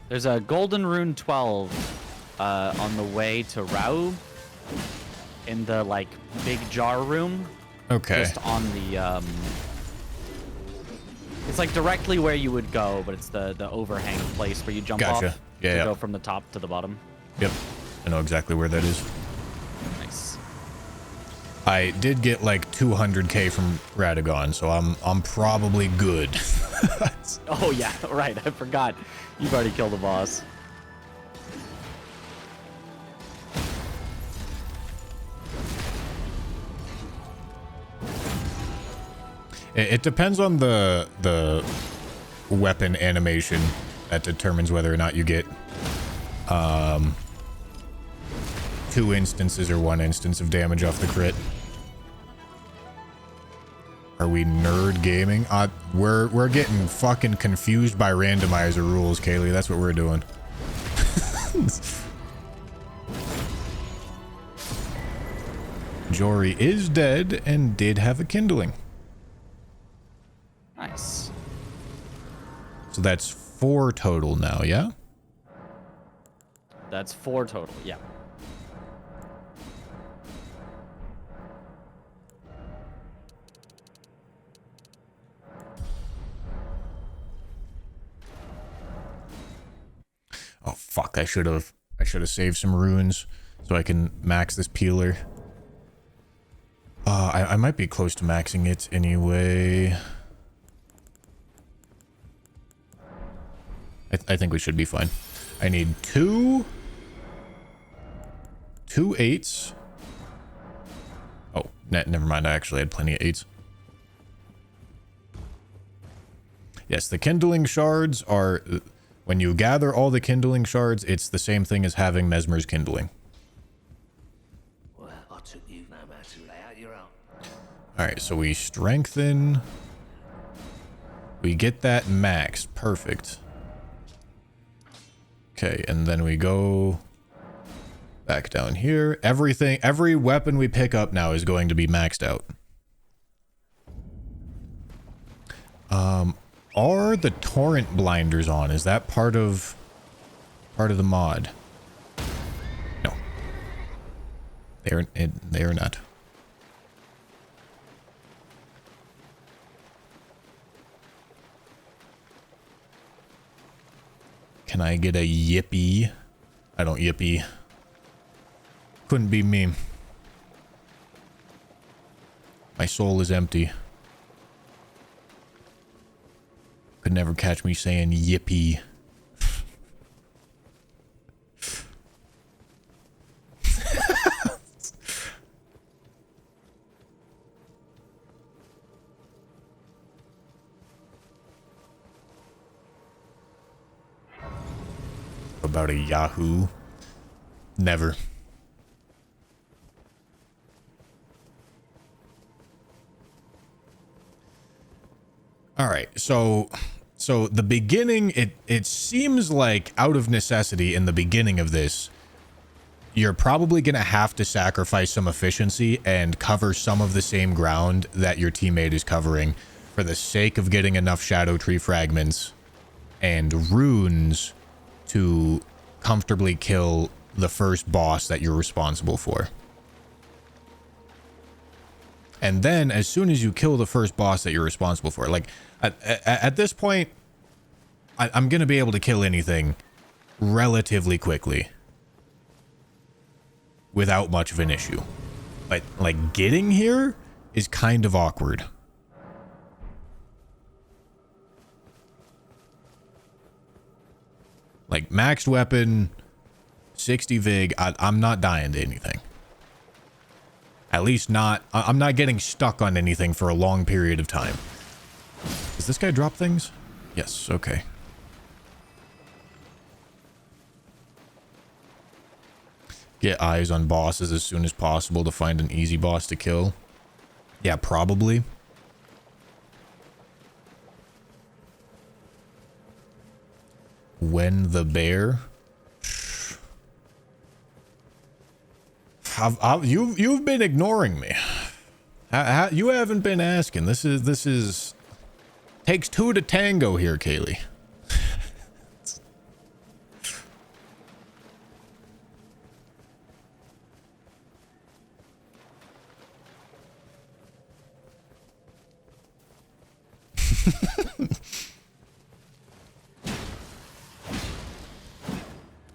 There's a Golden Rune 12 on the way to Raub in the, like, big jar room. Okay. Just on the, it's like directly where you would go, but it's the overhang place where you jump Gotcha. off Yeah, to yeah. go from the top to the bottom. Yep. I know exactly where that is. Nice. I did get like 200k from Radagon, so I'm probably good. Oh, yeah, right. I forgot. You've already killed the boss. It depends on the weapon animation that determines whether or not you get 2 instances or 1 instance of damage off the crit. Are we nerd gaming? We're getting fucking confused by randomizer rules, Kaylee. That's what we're doing. Jory is dead and did have a kindling. Nice. So that's 4 total now, yeah? That's 4 total, yeah. Oh fuck, I should have saved some runes so I can max this peeler. I might be close to maxing it anyway. I think we should be fine. I need 2 8s. Oh, never mind. I actually had plenty of 8s. Yes, the kindling shards are... When you gather all the kindling shards, it's the same thing as having Mesmer's kindling. Well, I took you no matter lay out your own. Alright, so we strengthen. We get that maxed. Perfect. Okay, and then we go back down here. Every weapon we pick up now is going to be maxed out. Are the torrent blinders on? Is that part of the mod? No. They are not. Can I get a yippee? I don't yippee. Couldn't be me. My soul is empty. Could never catch me saying yippee. About a Yahoo? Never. All right, so the beginning, it seems like out of necessity in the beginning of this, you're probably going to have to sacrifice some efficiency and cover some of the same ground that your teammate is covering for the sake of getting enough Shadow Tree fragments and runes to comfortably kill the first boss that you're responsible for. And then as soon as you kill the first boss that you're responsible for, like at this point, I'm going to be able to kill anything relatively quickly without much of an issue. But like getting here is kind of awkward. Like maxed weapon, 60 Vig, I'm not dying to anything. At least not, I'm not getting stuck on anything for a long period of time. Does this guy drop things? Yes, okay. Get eyes on bosses as soon as possible to find an easy boss to kill. Yeah, probably. When the bear. You've been ignoring me. You haven't been asking. This is takes 2 to tango here, Kaylee.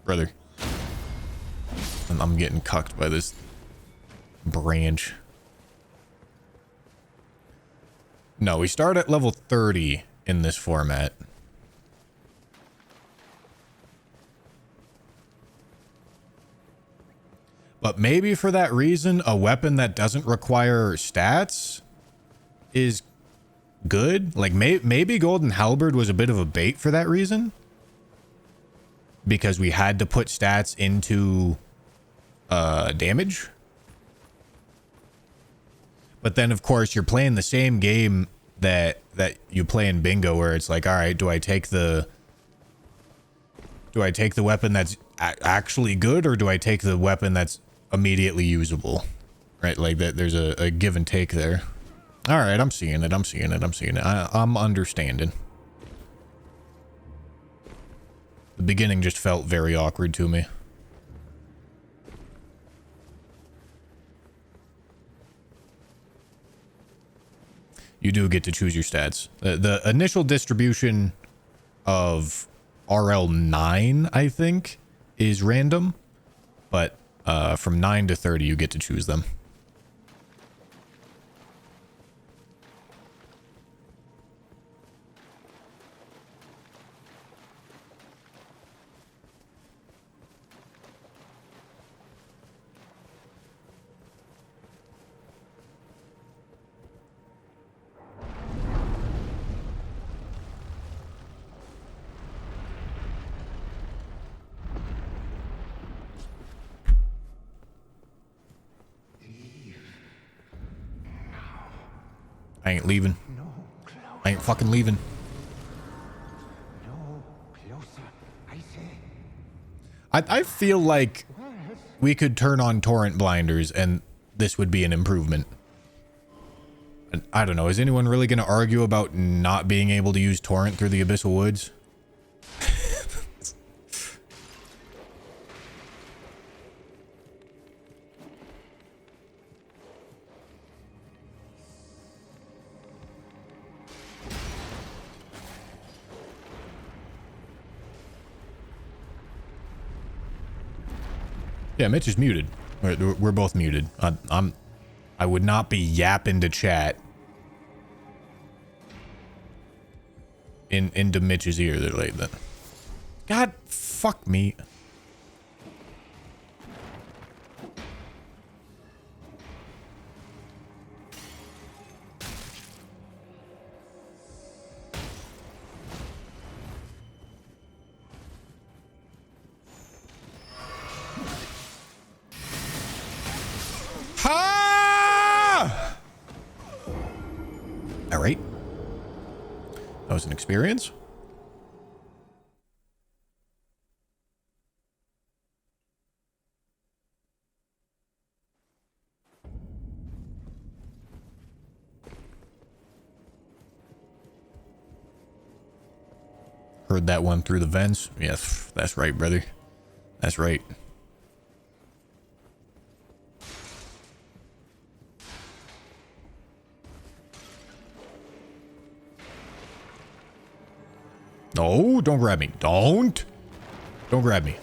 Brother. I'm getting cucked by this branch. No, we start at level 30 in this format. But maybe for that reason, a weapon that doesn't require stats is good. Like maybe Golden Halberd was a bit of a bait for that reason. Because we had to put stats into damage. But then, of course, you're playing the same game that you play in bingo, where it's like, all right, do I take the weapon that's actually good, or do I take the weapon that's immediately usable? Right, like that. There's a give and take there. All right, I'm seeing it. I'm understanding. The beginning just felt very awkward to me. You do get to choose your stats. The initial distribution of RL9, I think, is random, but from 9 to 30, you get to choose them. I ain't leaving. I ain't fucking leaving. I feel like we could turn on torrent blinders and this would be an improvement. And I don't know. Is anyone really going to argue about not being able to use torrent through the Abyssal Woods? Yeah, Mitch is muted. We're both muted. I would not be yapping to chat into Mitch's ear. They're like that. God, fuck me. Ha! All right. That was an experience. Heard that one through the vents. Yes, that's right, brother. That's right. No, don't grab me. Don't grab me.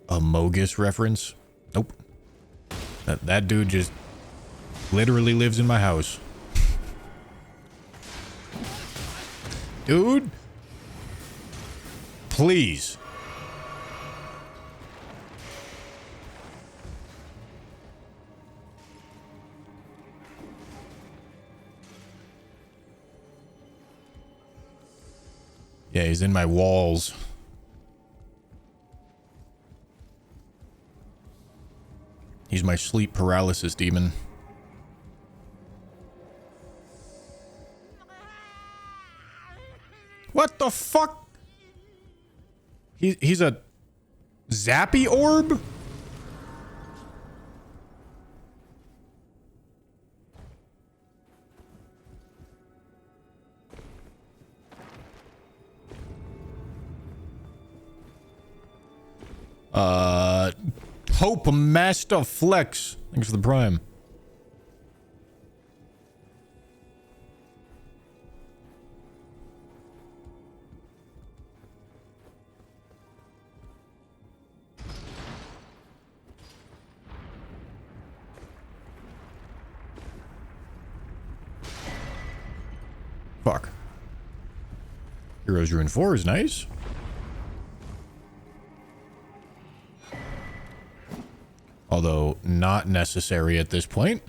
A Mogus reference? Nope. That dude just literally lives in my house. Dude. Please. Yeah, he's in my walls. He's my sleep paralysis demon. What the fuck? He's a zappy orb? Hope Master Flex. Thanks for the prime. Fuck. Heroes Ruin 4 is nice. Although not necessary at this point.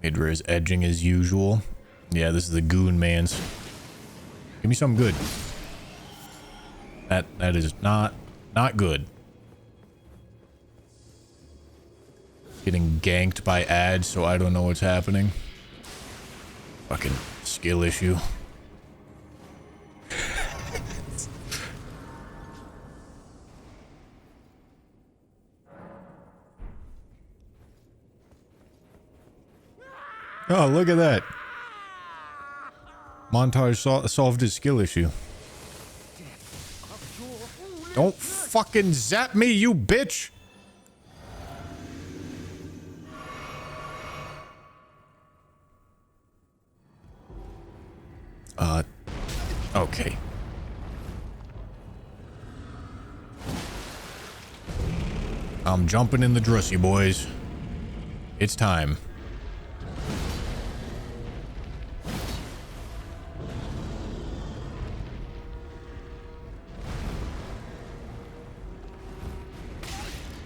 Midra is edging as usual. Yeah, this is the goon man's. Give me something good. That is not good. Getting ganked by ads, so I don't know what's happening. Fucking skill issue. Oh, look at that. Montage solved his skill issue. Don't fucking zap me, you bitch! Okay. I'm jumping in the drussy, boys. It's time.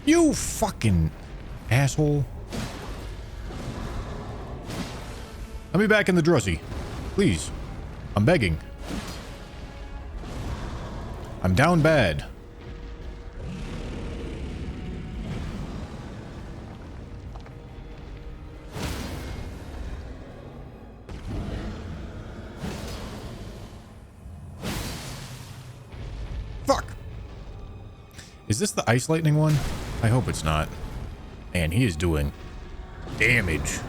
You fucking asshole. Let me back in the drussy. Please. I'm begging. I'm down bad. Fuck. Is this the ice lightning one? I hope it's not. Man, he is doing damage.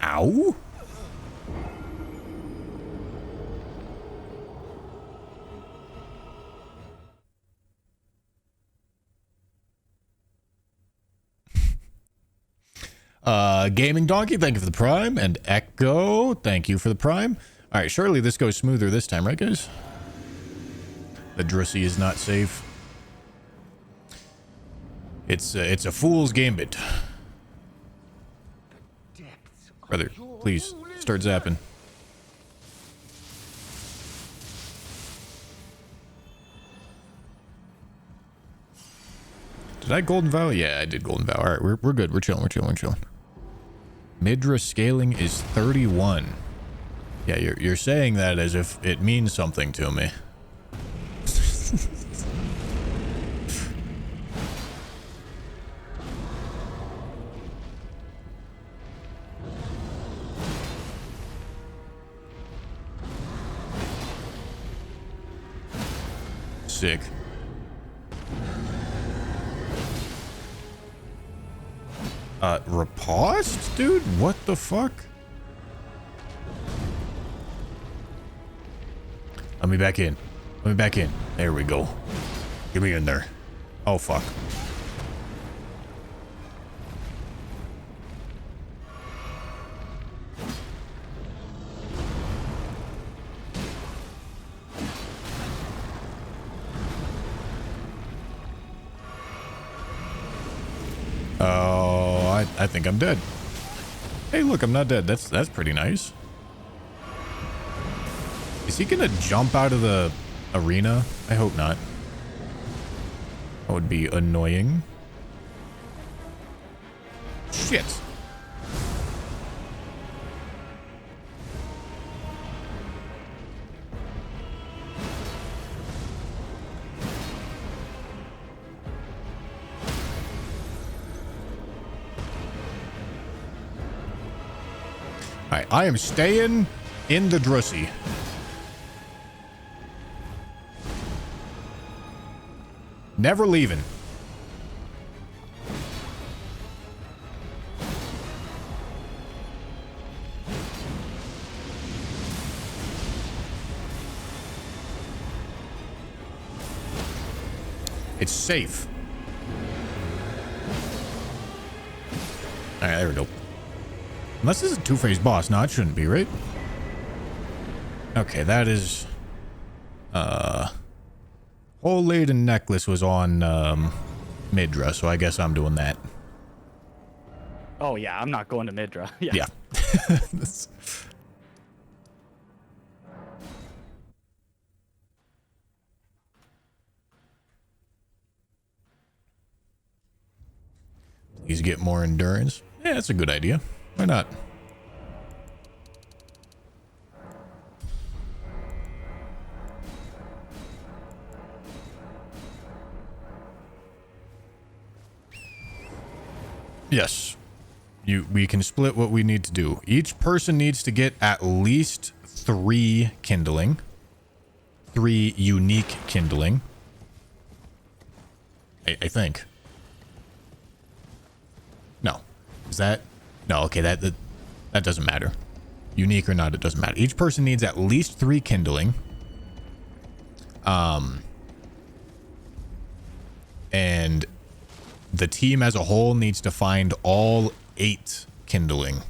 Ow. Gaming Donkey, thank you for the prime. And Echo, thank you for the prime. All right, surely this goes smoother this time, right, guys? The drussy is not safe. It's a fool's gambit. Brother, please, start zapping. Did I golden vow? Yeah, I did golden vow. All right, we're good. We're chilling. We're chilling. We're chilling. Midra scaling is 31. Yeah, you're saying that as if it means something to me. Sick. Riposte? Dude, what the fuck? Let me back in. Let me back in. There we go. Get me in there. Oh, fuck. Oh, I think I'm dead. Hey, look, I'm not dead. That's pretty nice. Is he gonna jump out of the arena? I hope not. That would be annoying. Shit. Alright, I am staying in the drussy. Never leaving. It's safe. Alright, there we go. Unless this is a two-phase boss. No, it shouldn't be, right? Okay, that is... Whole laden necklace was on, Midra, so I guess I'm doing that. Oh, yeah, I'm not going to Midra. Yeah. Please get more endurance. Yeah, that's a good idea. Why not? Yes. We can split what we need to do. Each person needs to get at least 3 kindling. 3 unique kindling. I think. No. Is that? No, okay, that doesn't matter. Unique or not, it doesn't matter. Each person needs at least 3 kindling. And the team as a whole needs to find all 8 kindling.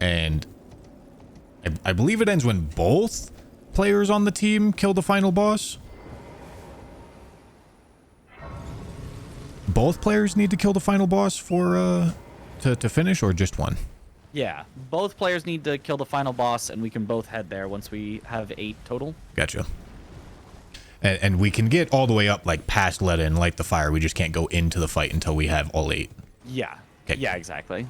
And I believe it ends when both players on the team kill the final boss. Both players need to kill the final boss for to finish, or just one? Yeah, both players need to kill the final boss, and we can both head there once we have 8 total. Gotcha. And we can get all the way up, like, past Letta and light the fire. We just can't go into the fight until we have all 8. Yeah. Okay. Yeah, exactly.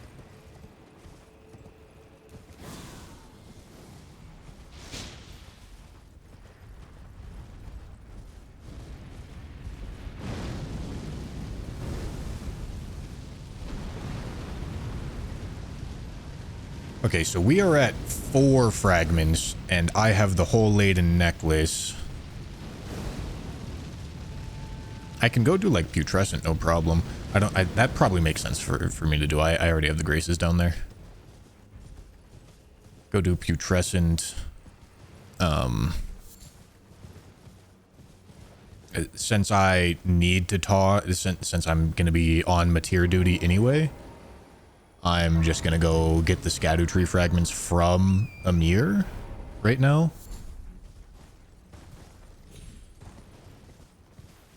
Okay, so we are at 4 fragments, and I have the whole laden necklace. I can go do, like, putrescent, no problem. That probably makes sense for me to do. I already have the graces down there. Go do putrescent. Since I need to talk, since I'm going to be on materia duty anyway, I'm just going to go get the scatter tree fragments from Amir right now.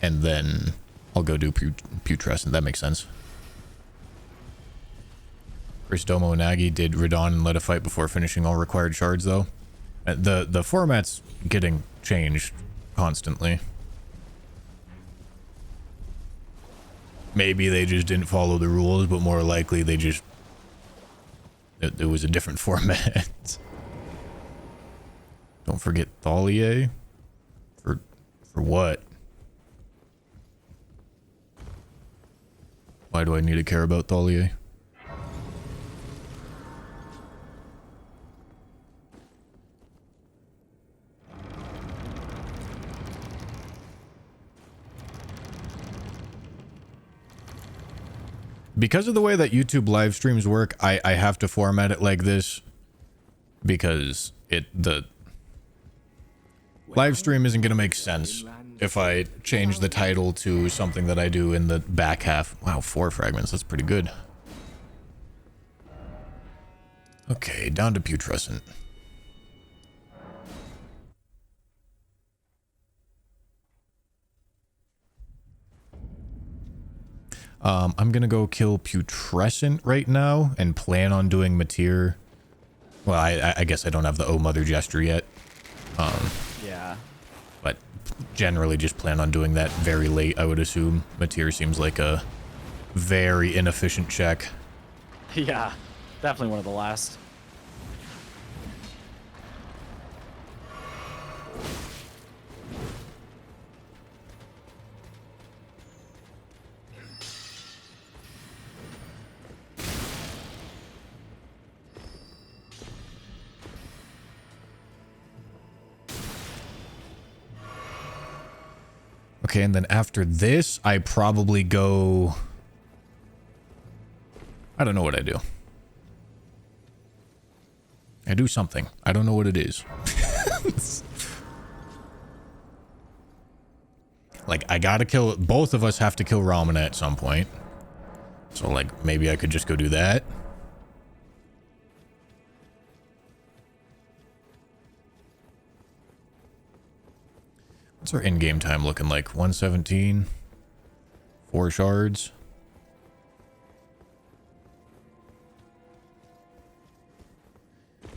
And then I'll go do putrescent. That makes sense. Chris Domo and Nagi did Radon and let a fight before finishing all required shards, though. The format's getting changed constantly. Maybe they just didn't follow the rules, but more likely they just... It was a different format. Don't forget Thalier. For what? Why do I need to care about Thalier? Because of the way that YouTube live streams work, I have to format it like this because the live stream isn't going to make sense if I change the title to something that I do in the back half. Wow, 4 fragments. That's pretty good. Okay, down to putrescent. I'm gonna go kill putrescent right now and plan on doing materia. Well, I guess I don't have the Oh Mother gesture yet. Yeah. But generally just plan on doing that very late, I would assume. Materia seems like a very inefficient check. Yeah, definitely one of the last. Okay, and then after this, I probably go... I don't know what I do. I do something. I don't know what it is. Like, I gotta kill... Both of us have to kill Ramana at some point. So, like, maybe I could just go do that. What's our in-game time looking like? 117? 4 shards?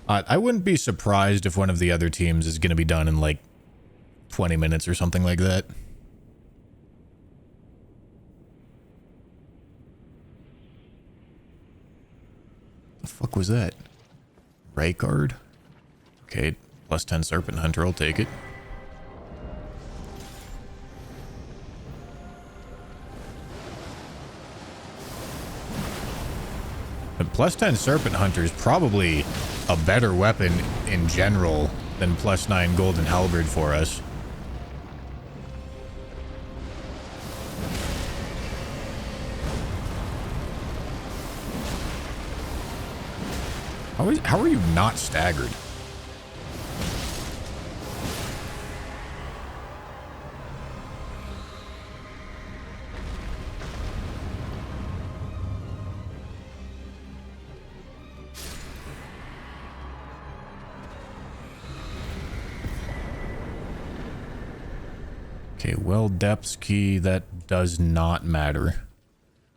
I wouldn't be surprised if one of the other teams is going to be done in like 20 minutes or something like that. The fuck was that? Ray card? Okay, plus 10 Serpent Hunter, I'll take it. plus 10 Serpent Hunter is probably a better weapon in general than plus 9 Golden Halberd for us. How are you not staggered? Okay, well, depths key, that does not matter.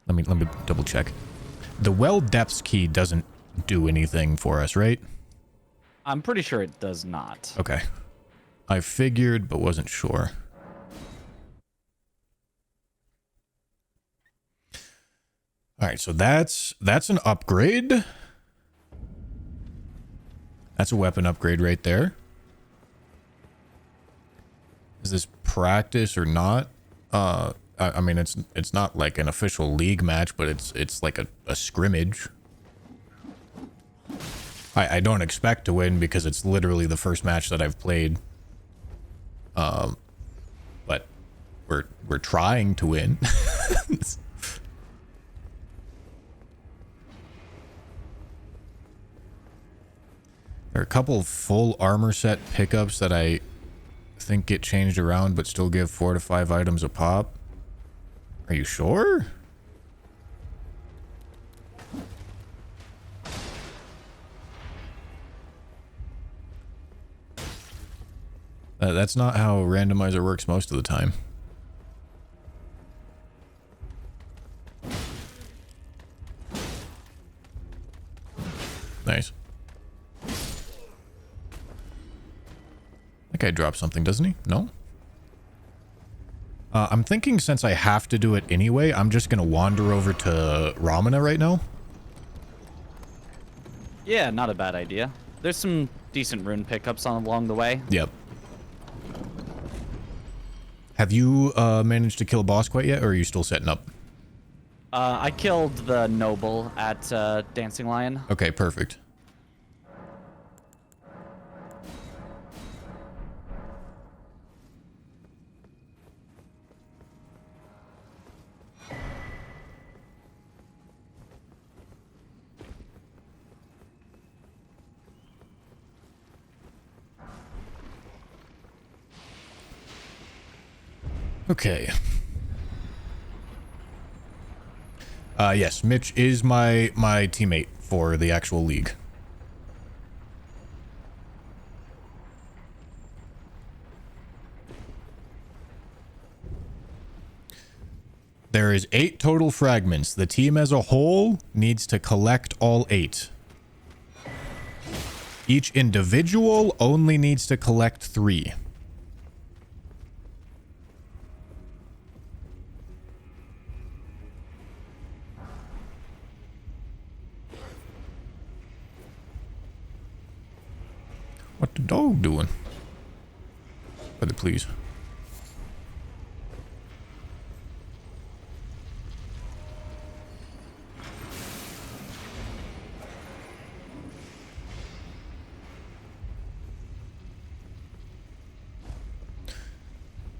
Let me double check. The well depths key doesn't do anything for us, right? I'm pretty sure it does not. Okay. I figured, but wasn't sure. All right, so that's an upgrade. That's a weapon upgrade right there. Is this practice or not? I mean, it's not like an official league match, but it's like a scrimmage. I don't expect to win because it's literally the first match that I've played. But we're trying to win. There are a couple full armor set pickups that I think get changed around but still give 4 to 5 items a pop. Are you sure? That's not how Randomizer works most of the time. Nice. That guy dropped something, doesn't he? No? I'm thinking since I have to do it anyway, I'm just going to wander over to Ramana right now. Yeah, not a bad idea. There's some decent rune pickups along the way. Yep. Have you managed to kill a boss quite yet, or are you still setting up? I killed the noble at Dancing Lion. Okay, perfect. Okay. Yes, Mitch is my teammate for the actual league. There is 8 total fragments. The team as a whole needs to collect all 8. Each individual only needs to collect 3. What the dog doing? Brother, please.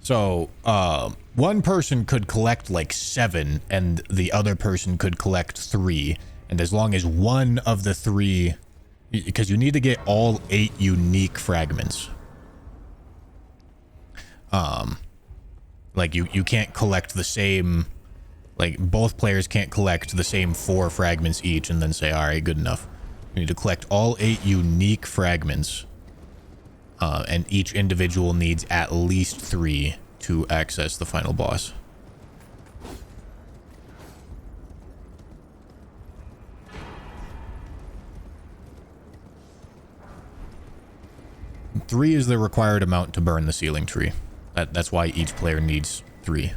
So, one person could collect like 7 and the other person could collect 3. And as long as one of the 3, because you need to get all 8 unique fragments. Like you can't collect the same, like both players can't collect the same 4 fragments each and then say, all right, good enough. You need to collect all 8 unique fragments. And each individual needs at least 3 to access the final boss. Three is the required amount to burn the ceiling tree. That's why each player needs 3.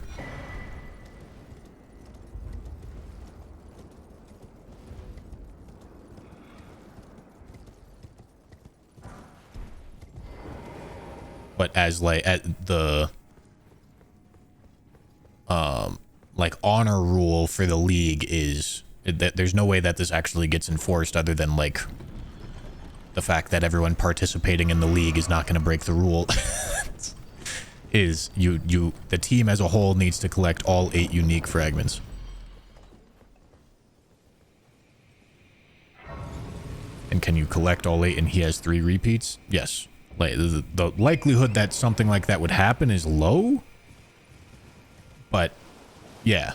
But as like at the like honor rule for the league is There's no way that this actually gets enforced other than, like, the fact that everyone participating in the league is not going to break the rule. The team as a whole needs to collect all 8 unique fragments. And can you collect all 8 and he has 3 repeats? Yes. Like, the likelihood that something like that would happen is low. But, yeah.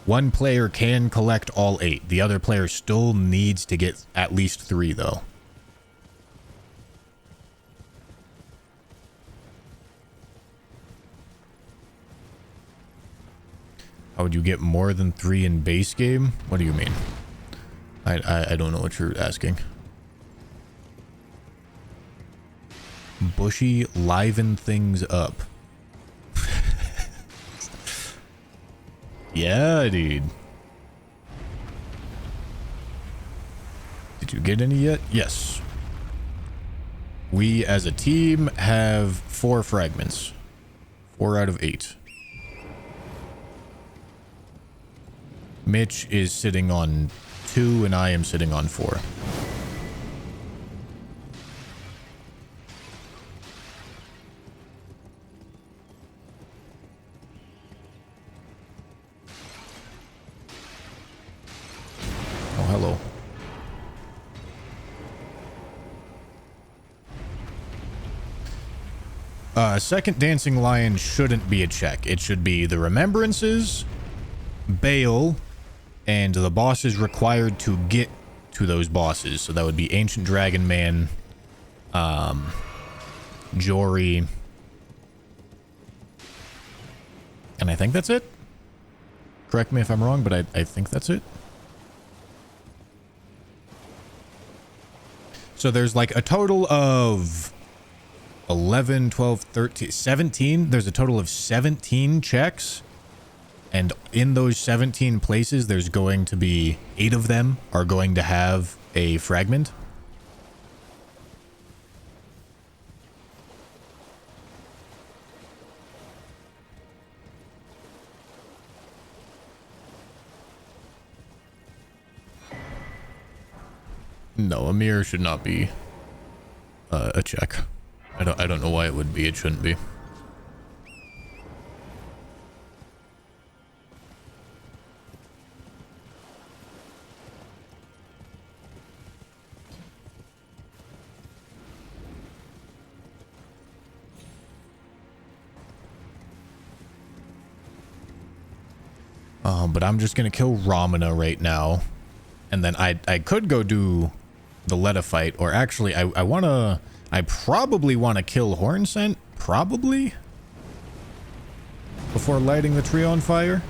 One player can collect all 8. The other player still needs to get at least 3, though. How would you get more than 3 in base game? What do you mean? I don't know what you're asking. Bushy, liven things up. Yeah, dude. Did you get any yet? Yes. We, as a team, have 4 fragments. 4 out of 8. Mitch is sitting on 2, and I am sitting on 4. Oh, hello. Second Dancing Lion shouldn't be a check. It should be the Remembrances, Bale, and the bosses required to get to those bosses. So that would be Ancient Dragon Man, Jory, and I think that's it. Correct me if I'm wrong, but I think that's it. So there's like a total of 11, 12, 13, 17. There's a total of 17 checks. And in those 17 places, there's going to be 8 of them are going to have a fragment. No, a mirror should not be a check. I don't know why it would be. It shouldn't be. But I'm just gonna kill Ramana right now, and then I could go do the Letta fight, or actually I probably want to kill Hornsent, probably, before lighting the tree on fire.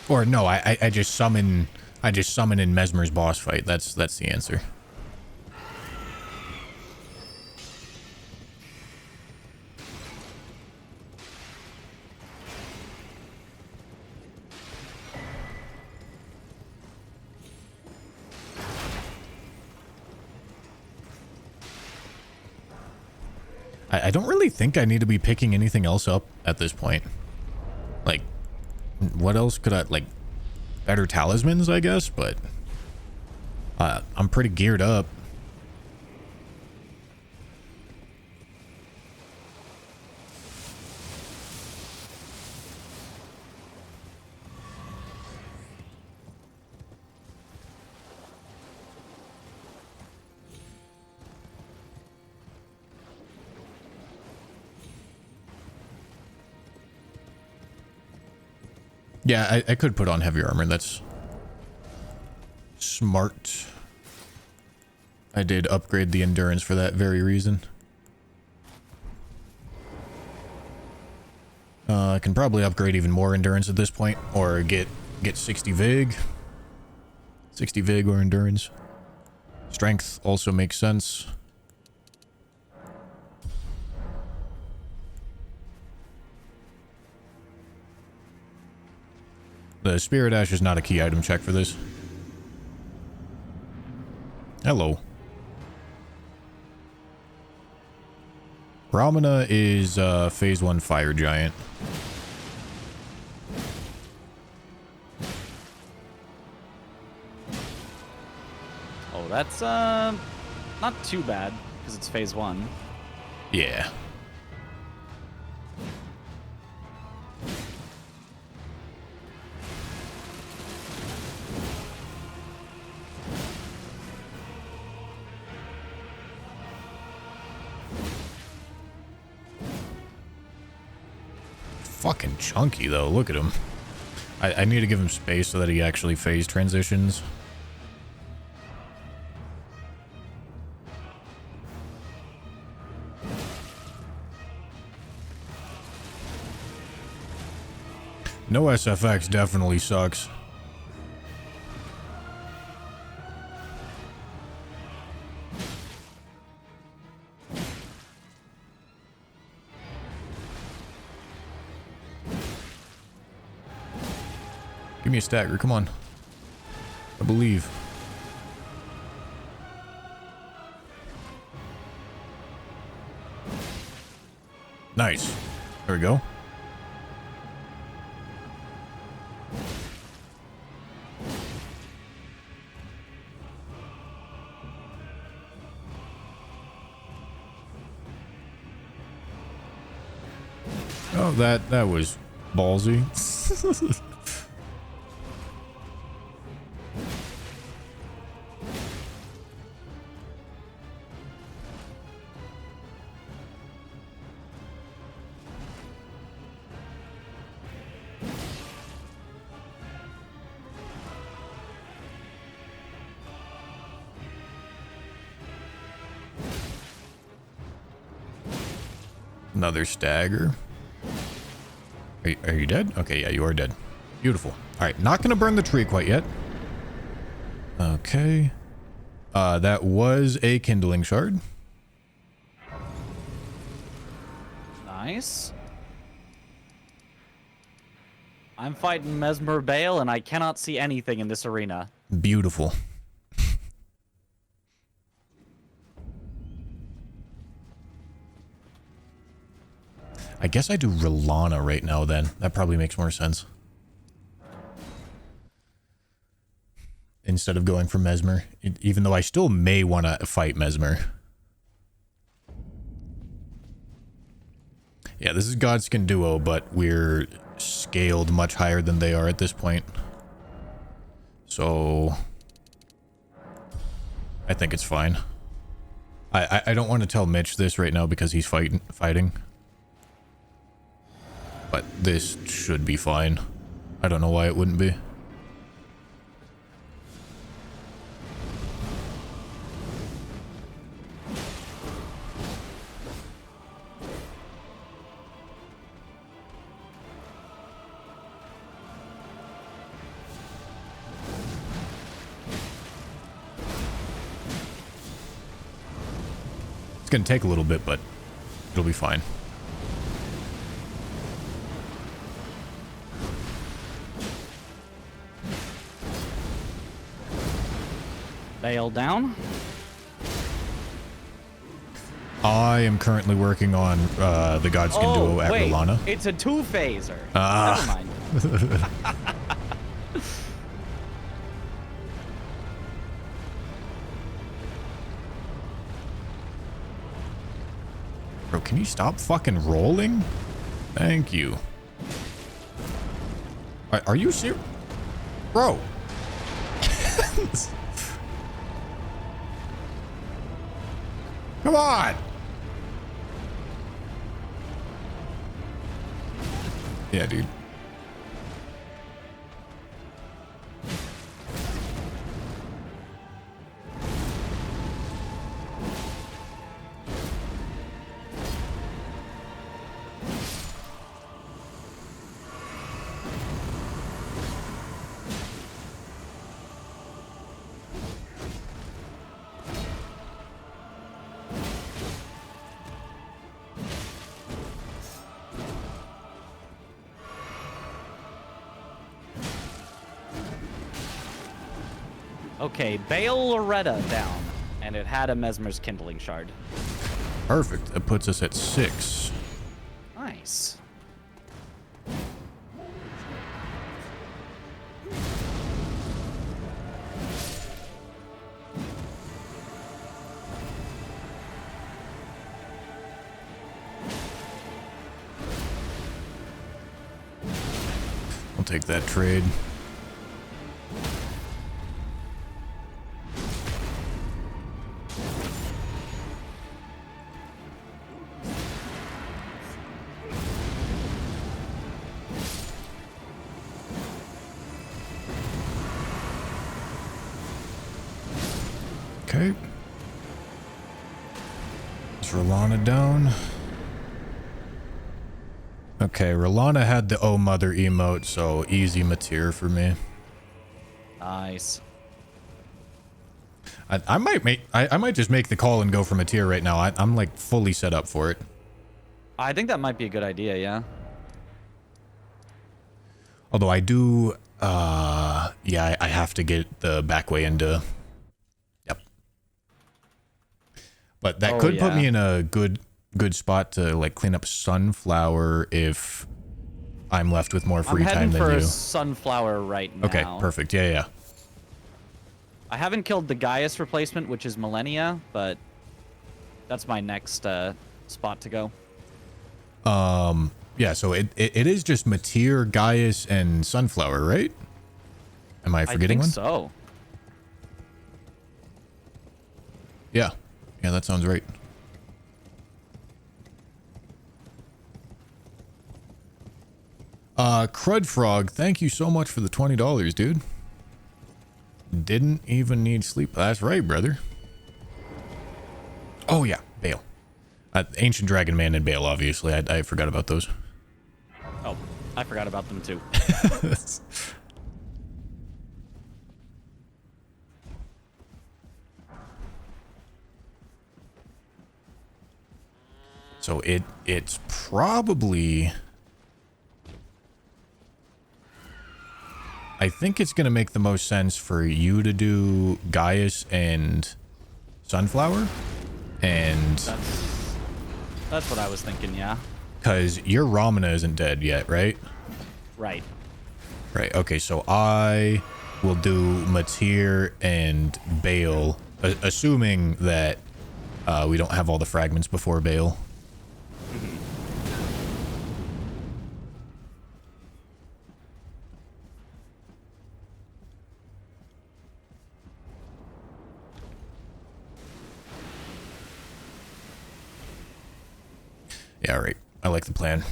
Or no, I just summon in Mesmer's boss fight. That's the answer. I don't really think I need to be picking anything else up at this point. Like, what else could I, like, better talismans, I guess, but I'm pretty geared up. Yeah, I could put on heavy armor. That's smart. I did upgrade the endurance for that very reason. I can probably upgrade even more endurance at this point, or get 60 vig. 60 vig or endurance. Strength also makes sense. The Spirit Ash is not a key item check for this. Hello. Ramana is phase 1 fire giant. Oh, that's not too bad because it's phase 1. Yeah. Fucking chunky though, look at him. I need to give him space so that he actually phase transitions. No SFX definitely sucks. Give me a stagger, come on. I believe. Nice. There we go. Oh, that was ballsy. Another stagger. Are you dead? Okay, yeah, you are dead. Beautiful. All right, not gonna burn the tree quite yet. Okay. That was a kindling shard. Nice. I'm fighting Mesmer Bale, and I cannot see anything in this arena. Beautiful. I guess I do Rilana right now then. That probably makes more sense. Instead of going for Mesmer. Even though I still may want to fight Mesmer. Yeah, this is Godskin Duo, but we're scaled much higher than they are at this point. So I think it's fine. I don't want to tell Mitch this right now because he's fighting. But this should be fine. I don't know why it wouldn't be. It's gonna take a little bit, but it'll be fine. Bale down. I am currently working on the Godskin Duo at wait, Rilana. it's a two-phaser. Ah. Never mind. Bro, can you stop fucking rolling? Thank you. Are you serious? Bro. Come on. Yeah, dude. Okay, Bale Loretta down. And it had a Mesmer's Kindling Shard. Perfect. That puts us at 6. Nice. I'll take that trade. Okay. Is Rolana down? Okay, Rolana had the Oh Mother emote, so easy mateer for me. Nice. I might just make the call and go for mateer right now. I'm like fully set up for it. I think that might be a good idea, yeah. Although I do, yeah, I have to get the back way into. Yep. But that could put me in a good spot to like clean up Sunflower if I'm left with more free time than you. I'm heading for Sunflower right now. Okay, perfect. Yeah, yeah. I haven't killed the Gaius replacement, which is Millennia, but that's my next spot to go. Yeah, so it is just Mateer, Gaius, and Sunflower, right? Am I forgetting one? I think so. Yeah. Yeah, that sounds right. Crud Frog, thank you so much for the $20, dude. Didn't even need sleep. That's right, brother. Oh, yeah, Bale. Ancient Dragon Man and Bale, obviously. I forgot about those. Oh, I forgot about them too. So it's probably... I think it's going to make the most sense for you to do Gaius and Sunflower. And... That's what I was thinking, yeah. Because your Ramana isn't dead yet, right? Right. Right, okay, so I will do Mateer and Bale, assuming that we don't have all the fragments before Bale. Yeah, right. I like the plan.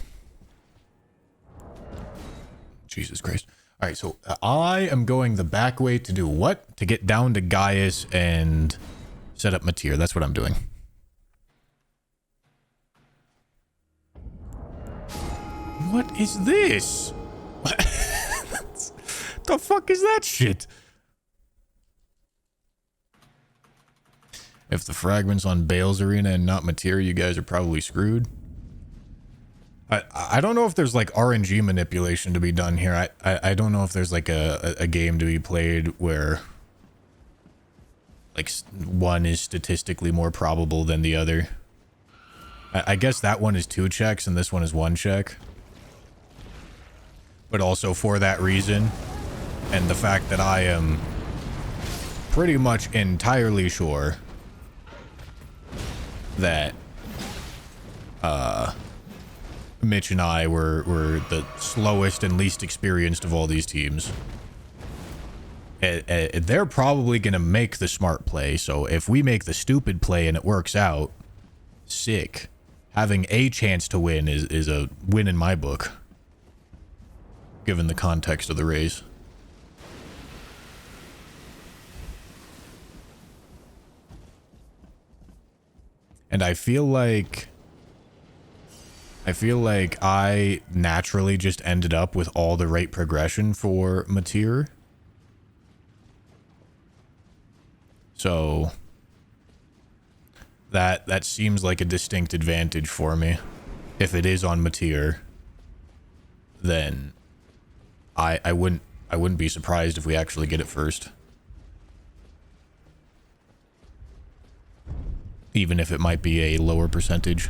Jesus Christ. All right, so I am going the back way to do what? To get down to Gaius and set up Mateer. That's what I'm doing. What is this? The fuck is that shit? If the fragment's on Bale's arena and not Mateer, you guys are probably screwed. I don't know if there's like RNG manipulation to be done here. I don't know if there's like a game to be played where like one is statistically more probable than the other. I guess that one is 2 checks and this one is 1 check. But also for that reason and the fact that I am pretty much entirely sure that Mitch and I were the slowest and least experienced of all these teams. They're probably going to make the smart play, so if we make the stupid play and it works out, sick. Having a chance to win is a win in my book, given the context of the race. And I feel like I naturally just ended up with all the right progression for Mateer. So that seems like a distinct advantage for me. If it is on Mateer, then I wouldn't be surprised if we actually get it first. even if it might be a lower percentage.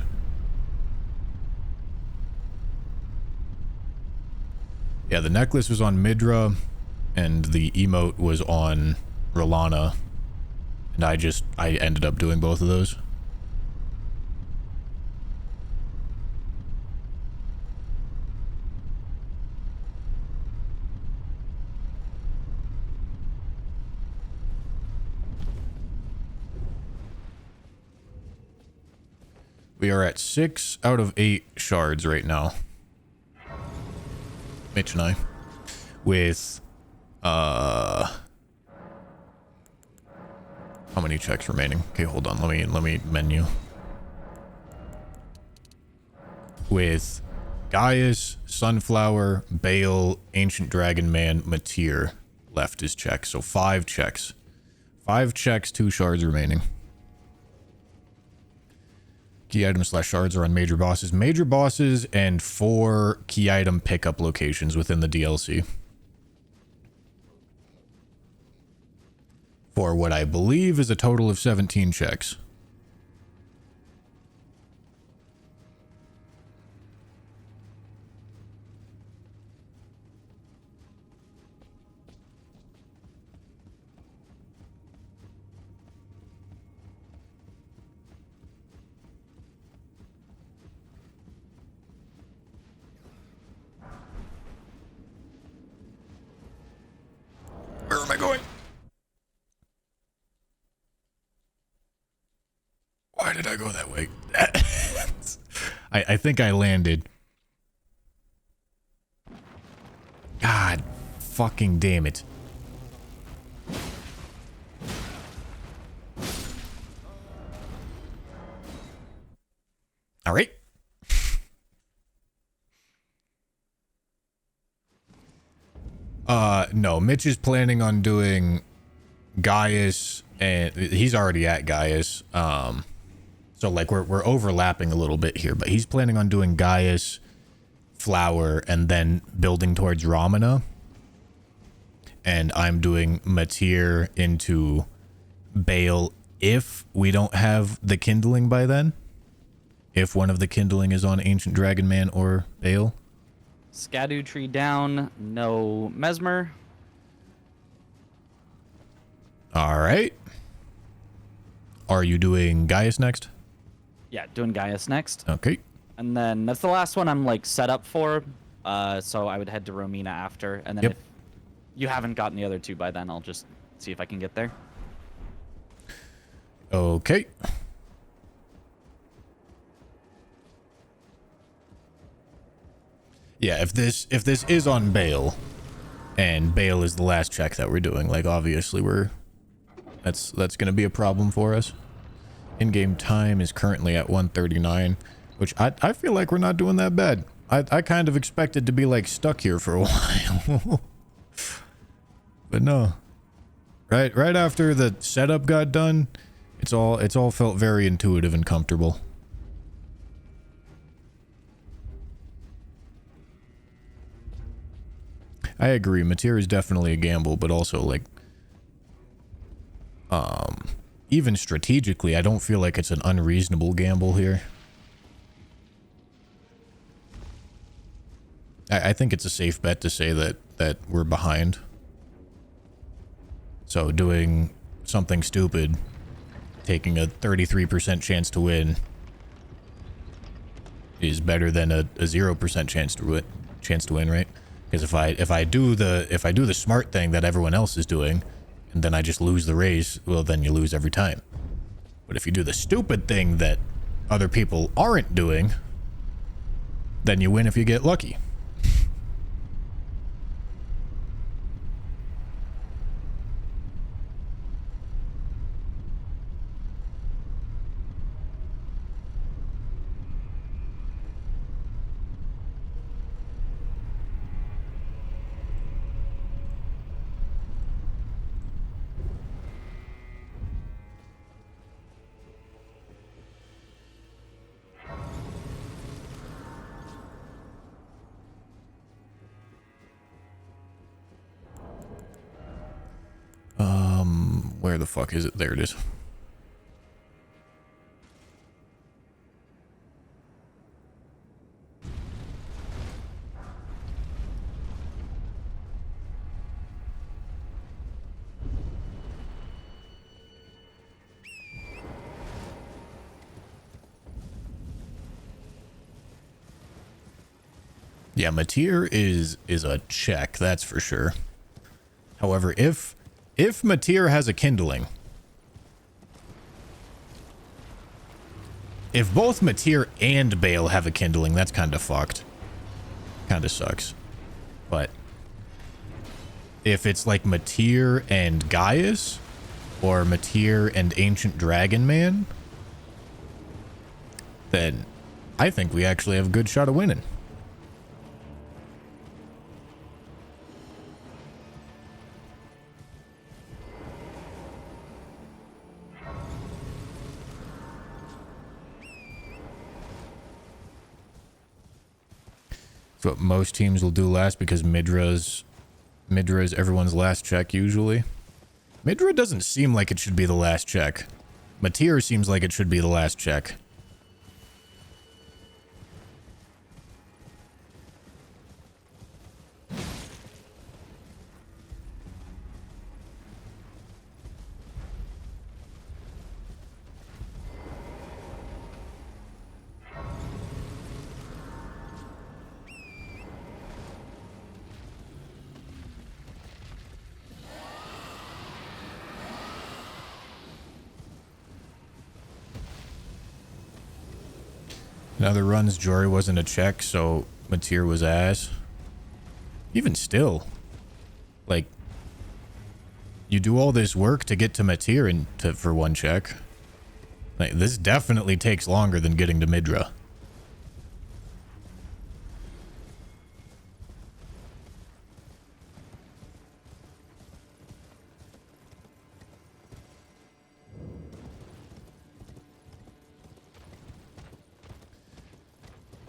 Yeah, the necklace was on Midra, and the emote was on Rolana, and I ended up doing both of those. We are at 6 out of 8 shards right now. Mitch and I. With, how many checks remaining? Okay, hold on. Let me menu. With Gaius, Sunflower, Bale, Ancient Dragon Man, Matir left as checks. So 5 checks. 5 checks, 2 shards remaining. Key items / shards are on major bosses. Major bosses and 4 key item pickup locations within the DLC. For what I believe is a total of 17 checks. Where am I going? Why did I go that way? I think I landed. God fucking damn it. All right. No, Mitch is planning on doing Gaius, and he's already at Gaius. So like we're overlapping a little bit here, but he's planning on doing Gaius, Flower, and then building towards Ramana. And I'm doing Matir into Bale if we don't have the kindling by then. If one of the kindling is on Ancient Dragon Man or Bale. Scadu tree down, no Mesmer. All right. Are you doing Gaius next? Yeah, doing Gaius next. Okay. And then that's the last one I'm like set up for. So I would head to Romina after. And then if you haven't gotten the other 2 by then, I'll just see if I can get there. Okay. Yeah, if this is on Bale, and Bale is the last check that we're doing, like obviously that's gonna be a problem for us. In-game time is currently at 139, which I feel like we're not doing that bad. I kind of expected to be like stuck here for a while. But no. Right after the setup got done, it's all felt very intuitive and comfortable. I agree. Matir is definitely a gamble, but also like even strategically, I don't feel like it's an unreasonable gamble here. I think it's a safe bet to say that we're behind. So doing something stupid, taking a 33% chance to win, is better than a 0% chance to win, right? Because if I do the smart thing that everyone else is doing, and then I just lose the race, well, then you lose every time. But if you do the stupid thing that other people aren't doing, then you win if you get lucky. Where the fuck is it? There it is. Yeah, Matir is a check, that's for sure. However, if Matir has a kindling, if both Matir and Bale have a kindling, that's kind of fucked. Kind of sucks. But if it's like Matir and Gaius, or Matir and Ancient Dragon Man, then I think we actually have a good shot of winning. What most teams will do last, because Midra is everyone's last check usually. Midra doesn't seem like it should be the last check. Matir seems like it should be the last check. In other runs, Jory wasn't a check, so Matir was ass. Even still, like, you do all this work to get to Matir and for one check. Like, this definitely takes longer than getting to Midra.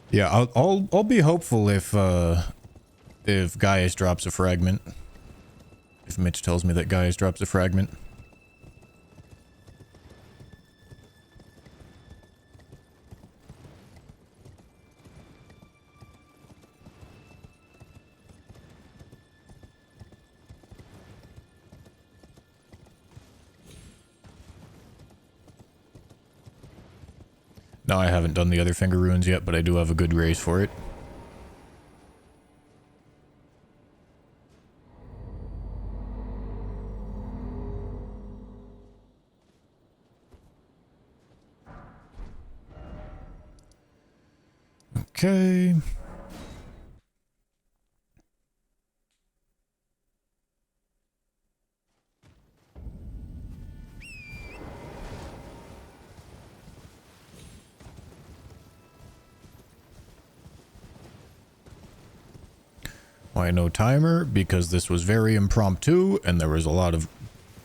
Yeah, I'll be hopeful if Gaius drops a fragment. If Mitch tells me that Gaius drops a fragment. No, I haven't done the other finger runes yet, but I do have a good raise for it. Okay. Why no timer? Because this was very impromptu and there was a lot of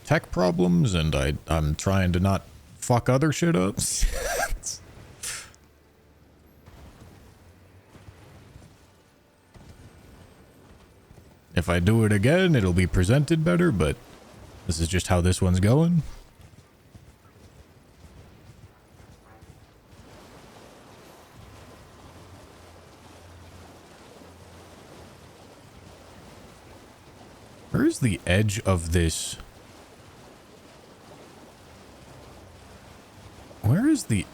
tech problems and I'm trying to not fuck other shit up. If I do it again, it'll be presented better, but this is just how this one's going. Where's the edge of this? Where is the...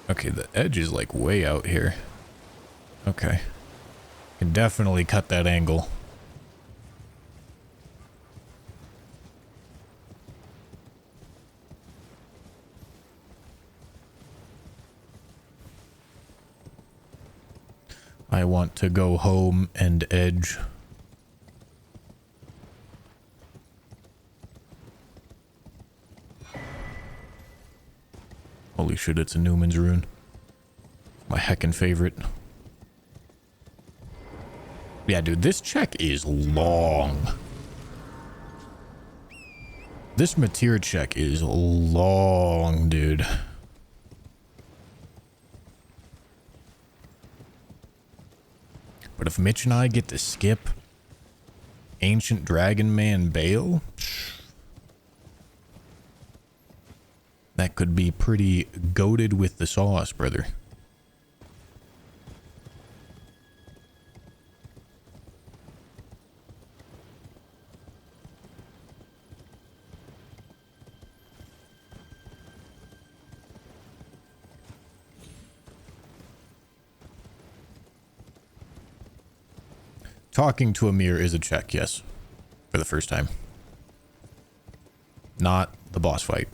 Okay, the edge is like way out here. Okay. Can definitely cut that angle. I want to go home and edge. Holy shit, it's a Newman's rune. My heckin' favorite. Yeah, dude, this check is long. This Matir check is long, dude. But if Mitch and I get to skip Ancient Dragon Man Bale, that could be pretty goated with the sauce, brother. talking to Amir is a check, yes. For the first time. Not the boss fight.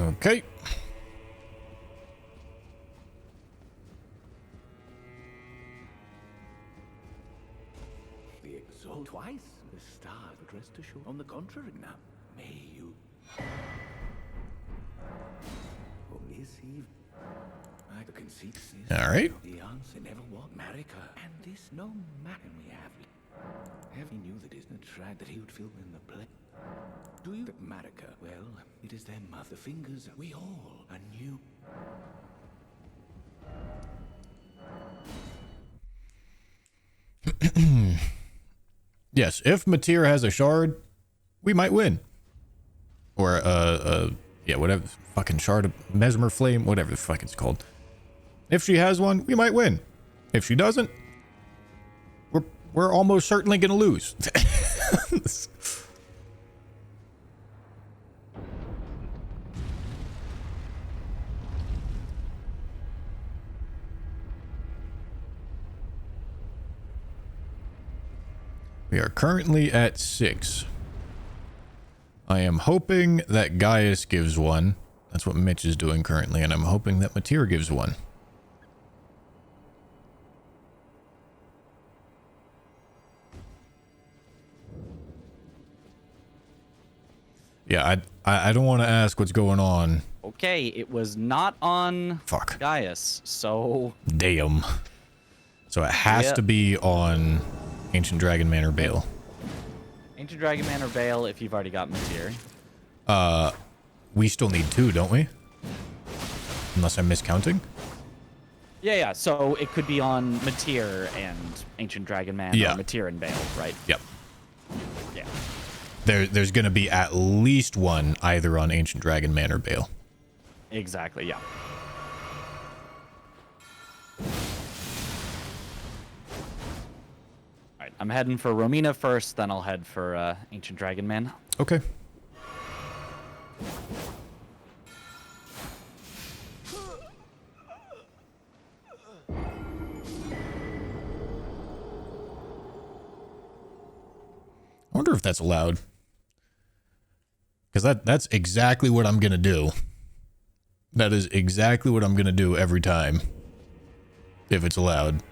Okay. The exalt twice. The star addressed to show. On the contrary, now may you. On this eve, the conceit is. All right. The answer never was Marika, and this no matter we have. Heavy knew that isn't a tried that he would fill in the play. Do you? That Marika, well, it is their mother fingers. We all are new. Yes, if Matir has a shard, we might win. Or, yeah, whatever. Fucking shard of Mesmer Flame, whatever the fuck it's called. If she has one, we might win. If she doesn't, we're almost certainly gonna lose. We are currently at 6. I am hoping that Gaius gives one. That's what Mitch is doing currently, and I'm hoping that Matir gives one. Yeah, I don't want to ask what's going on. Okay, it was not on Fuck. Gaius, so... Damn. So it has to be on Ancient Dragon Man or Bale. Ancient Dragon Man or Bale if you've already got Matir. We still need 2, don't we? Unless I'm miscounting. Yeah, so it could be on Matir and Ancient Dragon Man, Yeah. or Matir and Bale, right? Yep. Yeah. There's going to be at least one either on Ancient Dragon Man or Bale. Exactly, yeah. Alright, I'm heading for Romina first, then I'll head for Ancient Dragon Man. Okay. I wonder if that's allowed. Because that's exactly what I'm going to do. That is exactly what I'm going to do every time. If it's allowed.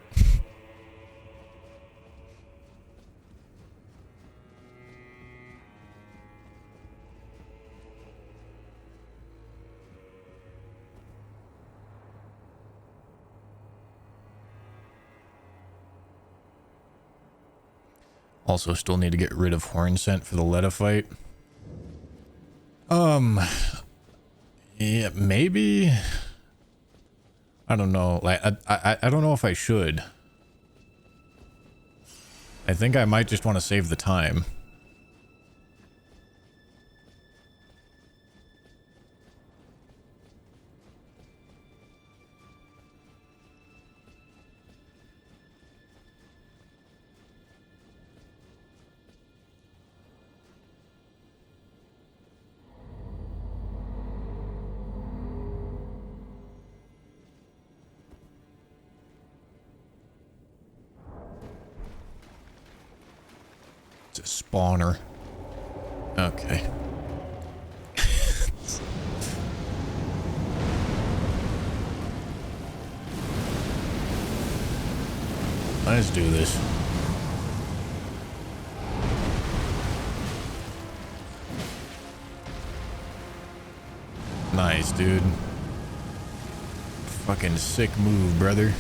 Also still need to get rid of Horn Scent for the Letta fight. Yeah, maybe. I don't know. Like, I don't know if I should. I think I might just want to save the time. It's a spawner. Okay. Let's do this. Nice, dude. Fucking sick move, brother.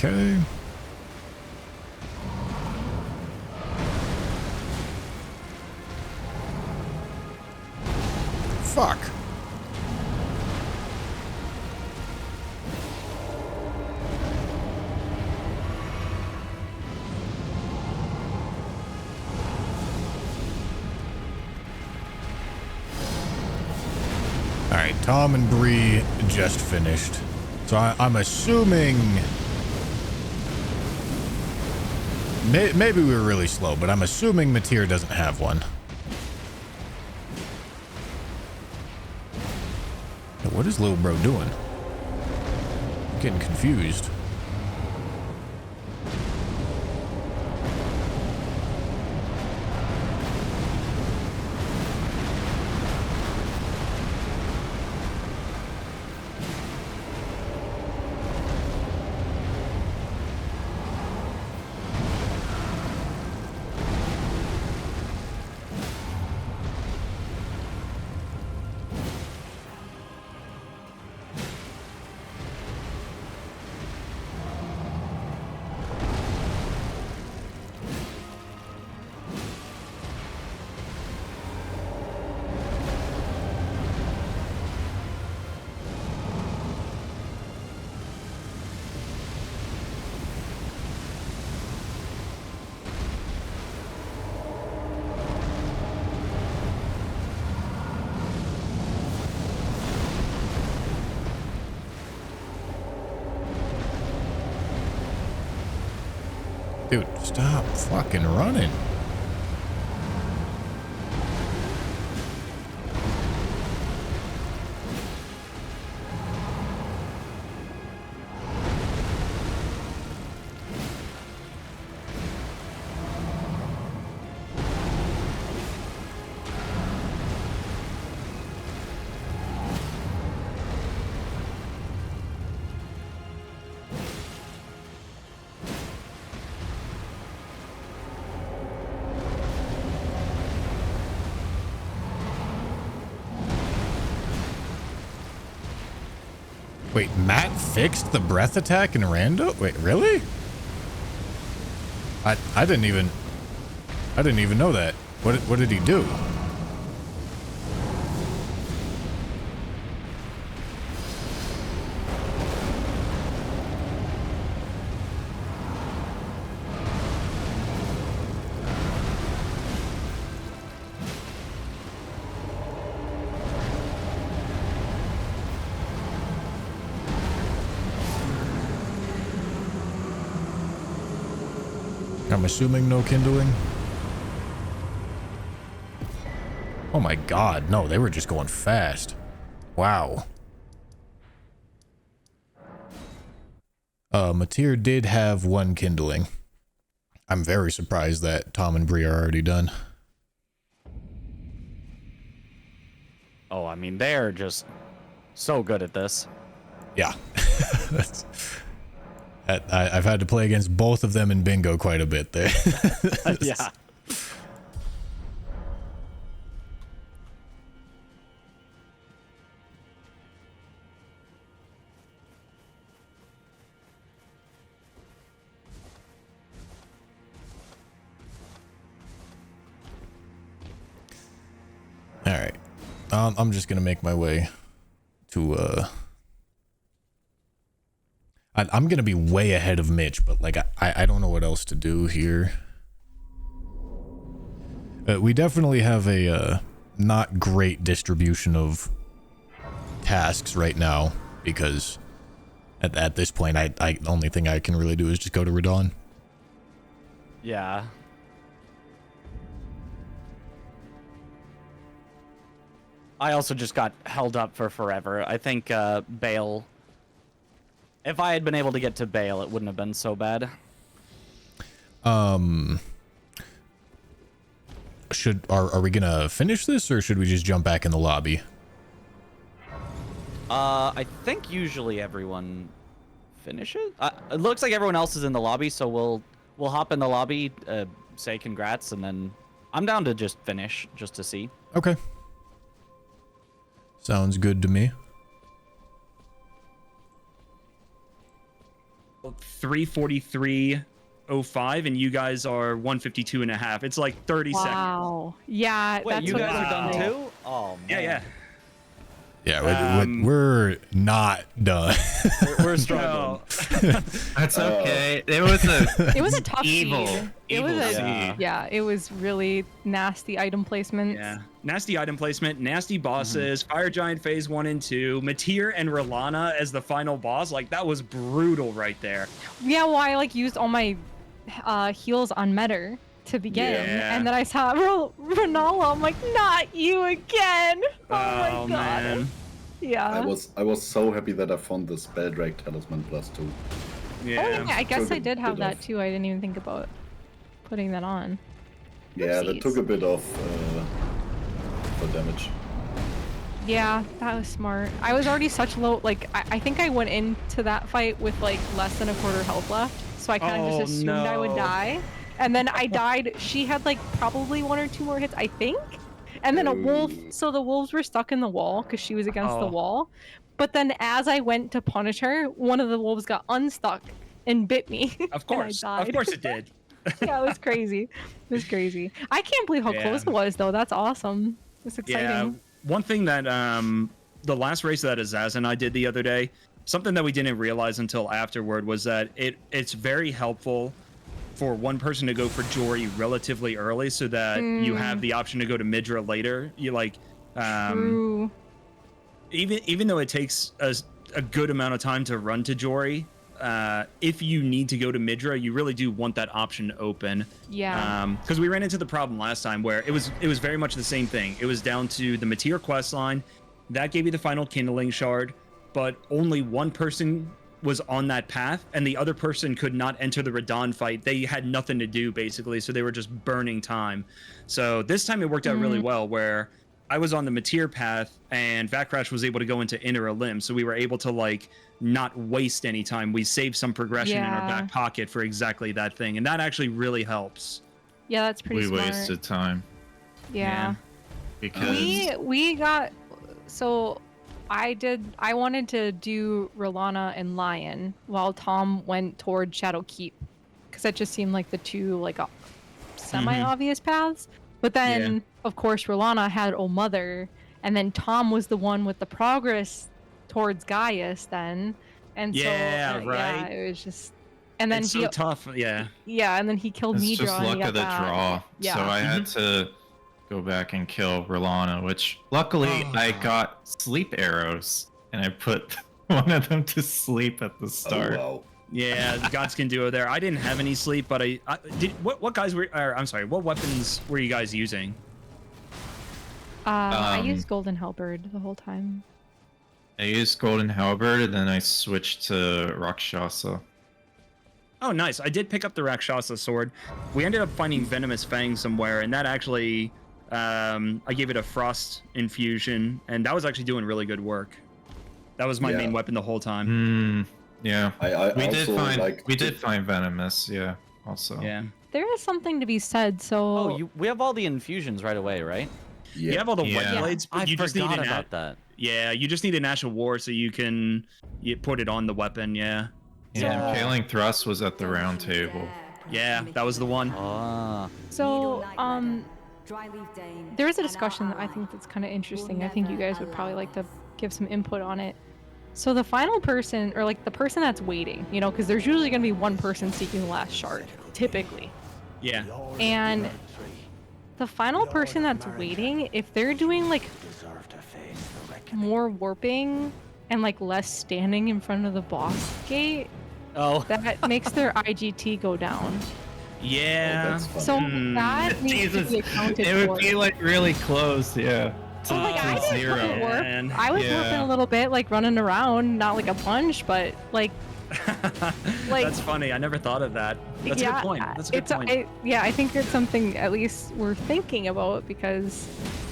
Okay. Fuck. All right, Tom and Bree just finished. So I'm assuming maybe we were really slow, but I'm assuming Mateer doesn't have one. What is little bro doing? I'm getting confused. Dude, stop fucking running. Wait, Matt fixed the breath attack in Rando? Wait, really? I didn't even know that. What did he do? I'm assuming no kindling. Oh my god, no, they were just going fast. Wow. Mateer did have one kindling. I'm very surprised that Tom and Bree are already done. Oh, I mean, they're just so good at this. Yeah. I've had to play against both of them in bingo quite a bit there. Yeah. All right. I'm just going to make my way to I'm going to be way ahead of Mitch, but like I don't know what else to do here. We definitely have a not great distribution of tasks right now because at this point the only thing I can really do is just go to Radon. Yeah. I also just got held up for forever. I think Bale... If I had been able to get to Bale, it wouldn't have been so bad. Are we gonna finish this, or should we just jump back in the lobby? I think usually everyone finishes. It looks like everyone else is in the lobby, so we'll hop in the lobby, say congrats, and then I'm down to just finish, just to see. Okay. Sounds good to me. 3:43:05, and you guys are 1:52.5. It's like 30 seconds. Wow. Yeah, Wait, that's you what guys are done Wow. too? Oh man. Yeah. Yeah, we're not done. We're struggling. That's okay. It was a It was a tough evil, seed. It evil was a, seed. yeah, it was really nasty item placement. Yeah. Nasty item placement, nasty bosses, Fire Giant phase 1 and 2, Matir and Rolana as the final boss. Like, that was brutal right there. Yeah, well, I like used all my heals on Metter to begin, Yeah. and then I saw Renala. I'm like, not you again! Oh my god! Man. Yeah. I was so happy that I found the Spelldrake Talisman +2. Yeah. Oh yeah, I guess Took I a did have bit that off. too. I didn't even think about putting that on. Yeah, that Oopsies. took a bit off for damage. Yeah, that was smart. I was already such low, like, I think I went into that fight with like less than a quarter health left, so I kind of Oh, just assumed I would no. die. And then I died. She had like probably 1 or 2 more hits, I think. And then a wolf, so the wolves were stuck in the wall because she was against the Oh. wall. But then as I went to punish her, one of the wolves got unstuck and bit me. Of course. And I died. Of course it did. Yeah, it was crazy. It was crazy. I can't believe how Yeah. close it was, though. That's awesome. It's exciting. Yeah. One thing that the last race that Azaz and I did the other day, something that we didn't realize until afterward was that it's very helpful for one person to go for Jory relatively early so that you have the option to go to Midra later. You like True. even though it takes a good amount of time to run to Jory, if you need to go to Midra, you really do want that option open. Yeah. Because we ran into the problem last time where it was very much the same thing. It was down to the Matir quest line that gave you the final kindling shard, but only one person was on that path, and the other person could not enter the Radon fight. They had nothing to do basically, so they were just burning time. So this time it worked out really well, where I was on the Matir path and Vatcrash was able to go into Inner Limb, so we were able to like not waste any time. We saved some progression in our Yeah. back pocket for exactly that thing, and that actually really helps. Yeah, that's pretty we smart. wasted time Yeah. because We got, so I wanted to do Rolana and Lion while Tom went toward Shadow Keep, because that just seemed like the two like semi-obvious paths. But then of course Rolana had Oh Mother, and then Tom was the one with the progress towards Gaius then, and Yeah, so right. it was just, and then It's he so tough. Yeah. and then he killed it's Midra. just and he luck got of the that. draw. Yeah. So I had to go back and kill Rolana, which luckily I got sleep arrows and I put one of them to sleep at the start. Oh, wow. Yeah, the Godskin duo there. I didn't have any sleep, but I did. What guys were? Or, I'm sorry. What weapons were you guys using? I used Golden Halberd the whole time. I used Golden Halberd and then I switched to Rakshasa. Oh, nice. I did pick up the Rakshasa sword. We ended up finding Venomous Fang somewhere, and that actually, I gave it a Frost infusion, and that was actually doing really good work. That was my Yeah. main weapon the whole time. Yeah. I We did also find like we did find Venomous, yeah, also. Yeah. There is something to be said. So Oh, we have all the infusions right away, right? You Yeah. have all the Yeah. white blades, but I you just need forgot an about that. Yeah, you just need an Ash of War so you can put it on the weapon. Yeah. Yeah, Paling Thrust was at the round table. Yeah, that was the one. Ah. So, there is a discussion that I think that's kind of interesting. I think you guys would probably like to give some input on it. So the final person, or like the person that's waiting, you know, because there's usually going to be one person seeking the last shard, typically. Yeah. And the final person that's waiting, if they're doing like more warping and like less standing in front of the boss gate, Oh. that makes their IGT go down. Yeah. that's fun. So Hmm. that needs to Jesus, be accounted it would for. be like really close, yeah. So like I didn't zero. fucking warp. Man. I was Yeah. warping a little bit, like running around, not like a bunch, but like Like- That's funny. I never thought of that. That's a good point. That's a good point. I think it's something at least we're thinking about, because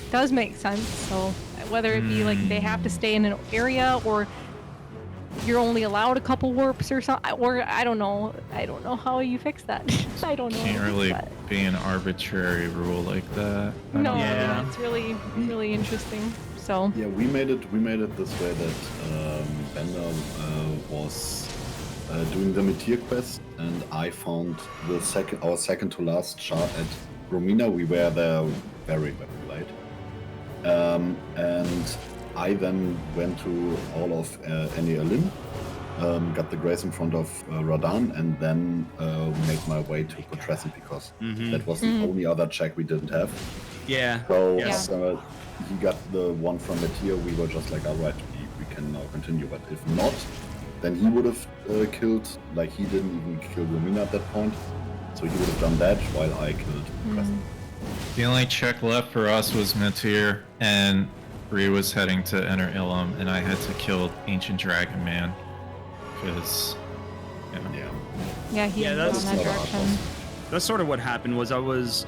it does make sense. So whether it be like they have to stay in an area, or you're only allowed a couple warps or something, or I don't know how you fix that. I don't know. how Can't you fix really that. be an arbitrary rule like that. I No, don't Yeah. know. it's really interesting. So Yeah, we made it this way that Bender was doing the Meteor quest, and I found our second to last shard at Romina. We were there very, very late. And I then went to all of Elden, got the grace in front of Radan, and then made my way to Potrescent because that was the only other check we didn't have. Yeah. So he got the one from Meteor. We were just like, all right, we can now continue. But if not, then he would have killed, like he didn't even kill Romina at that point. So he would have done that while I killed Potrescent. The only check left for us was Meteor, and Bree was heading to enter Ilum, and I had to kill Ancient Dragon Man. Because, Yeah, he ended that's on that direction. That's sort of what happened. Was I was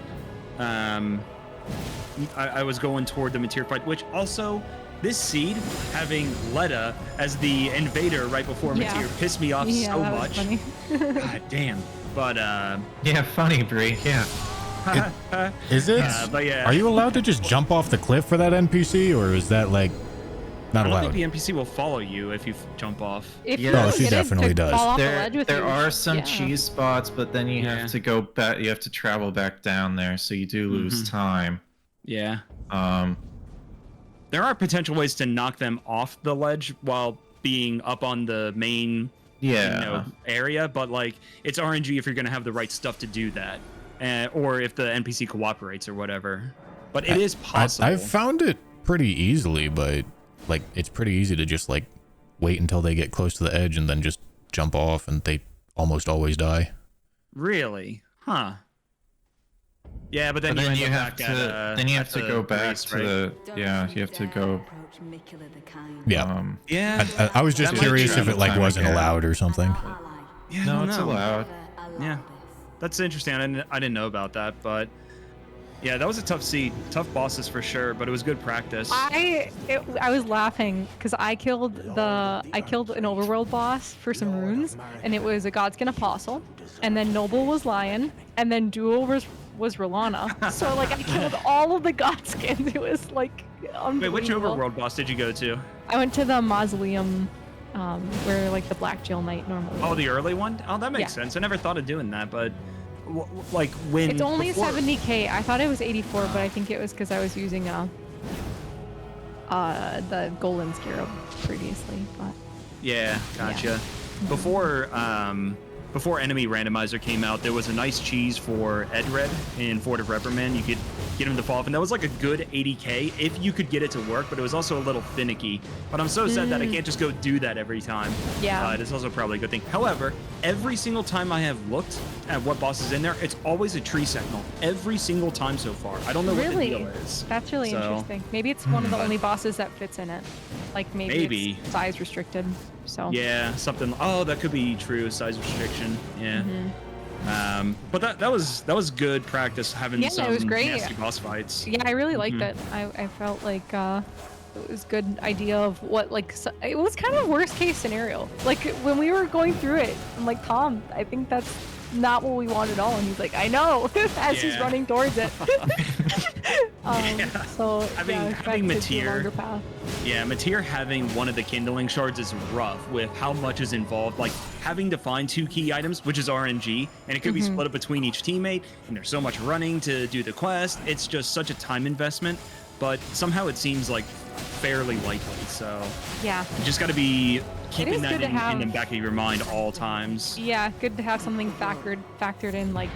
going toward the Meteor fight, which also this seed having Letta as the invader right before Meteor pissed me off so that was much. funny. God damn. But yeah, funny, Bree. Yeah. Is it? But yeah. Are you allowed to just jump off the cliff for that NPC, or is that like not I don't allowed? think the NPC will follow you if you jump off. If Yeah. you No, don't she get it definitely to does. fall off the There, ledge with there you, are some yeah. cheese spots, but then you Yeah. have to go back. You have to travel back down there, so you do lose time. Yeah. Um, There are potential ways to knock them off the ledge while being up on the main area, but like it's RNG if you're gonna have the right stuff to do that, or if the NPC cooperates or whatever. But it is possible. I've found it pretty easily, but like it's pretty easy to just like wait until they get close to the edge and then just jump off, and they almost always die. Really? Huh. Yeah, but then, you end up have back to. at, Then you have at to the go back race, to right? the. Yeah, you have to go. Yeah. Yeah. I was just That might curious be if it like time wasn't again. allowed or something. Yeah, I No, don't it's know. allowed. Yeah, that's interesting. I didn't know about that, but yeah, that was a tough seed, tough bosses for sure. But it was good practice. I was laughing because I killed an overworld boss for some runes, and it was a Godskin Apostle, and then Noble was Lion, and then Duo was Rolana. So like I killed all of the Godskins. It was like unbelievable. Wait, which overworld boss did you go to? I went to the Mausoleum, where like the Black Jail Knight normally. Oh, is. the early one? Oh, that makes Yeah. sense. I never thought of doing that, but like when It's only before- 70k. I thought it was 84, but I think it was because I was using the Golden Scarab previously. But Yeah, gotcha. Before Enemy Randomizer came out, there was a nice cheese for Edred in Fort of Reprimand. You could get him to fall off, and that was like a good 80k if you could get it to work, but it was also a little finicky. But I'm so sad that I can't just go do that every time. Yeah. It's also probably a good thing. However, every single time I have looked at what boss is in there, it's always a tree sentinel. Every single time so far. I don't know what the really, deal is. that's really So- interesting. Maybe it's one of the only bosses that fits in it. Like maybe. It's size restricted. So Yeah, something. Oh, that could be true. Size restriction. Yeah. But that was good practice having Yeah, some it was great. nasty boss fights. Yeah, I really liked it. I felt like it was good idea of what it was kind of worst case scenario. Like when we were going through it, I'm like, Tom, I think that's not what we want at all, and he's like, I know, as he's Yeah. running towards it. So Having expect it to be a Meteor- longer path. Yeah, Meteor having one of the kindling shards is rough with how much is involved. Like having to find 2 key items, which is RNG, and it could be split up between each teammate, and there's so much running to do the quest. It's just such a time investment, but somehow it seems like fairly likely. So Yeah. you just got to be keeping is that good to in have- the back of your mind all times. Yeah, good to have something factored in, like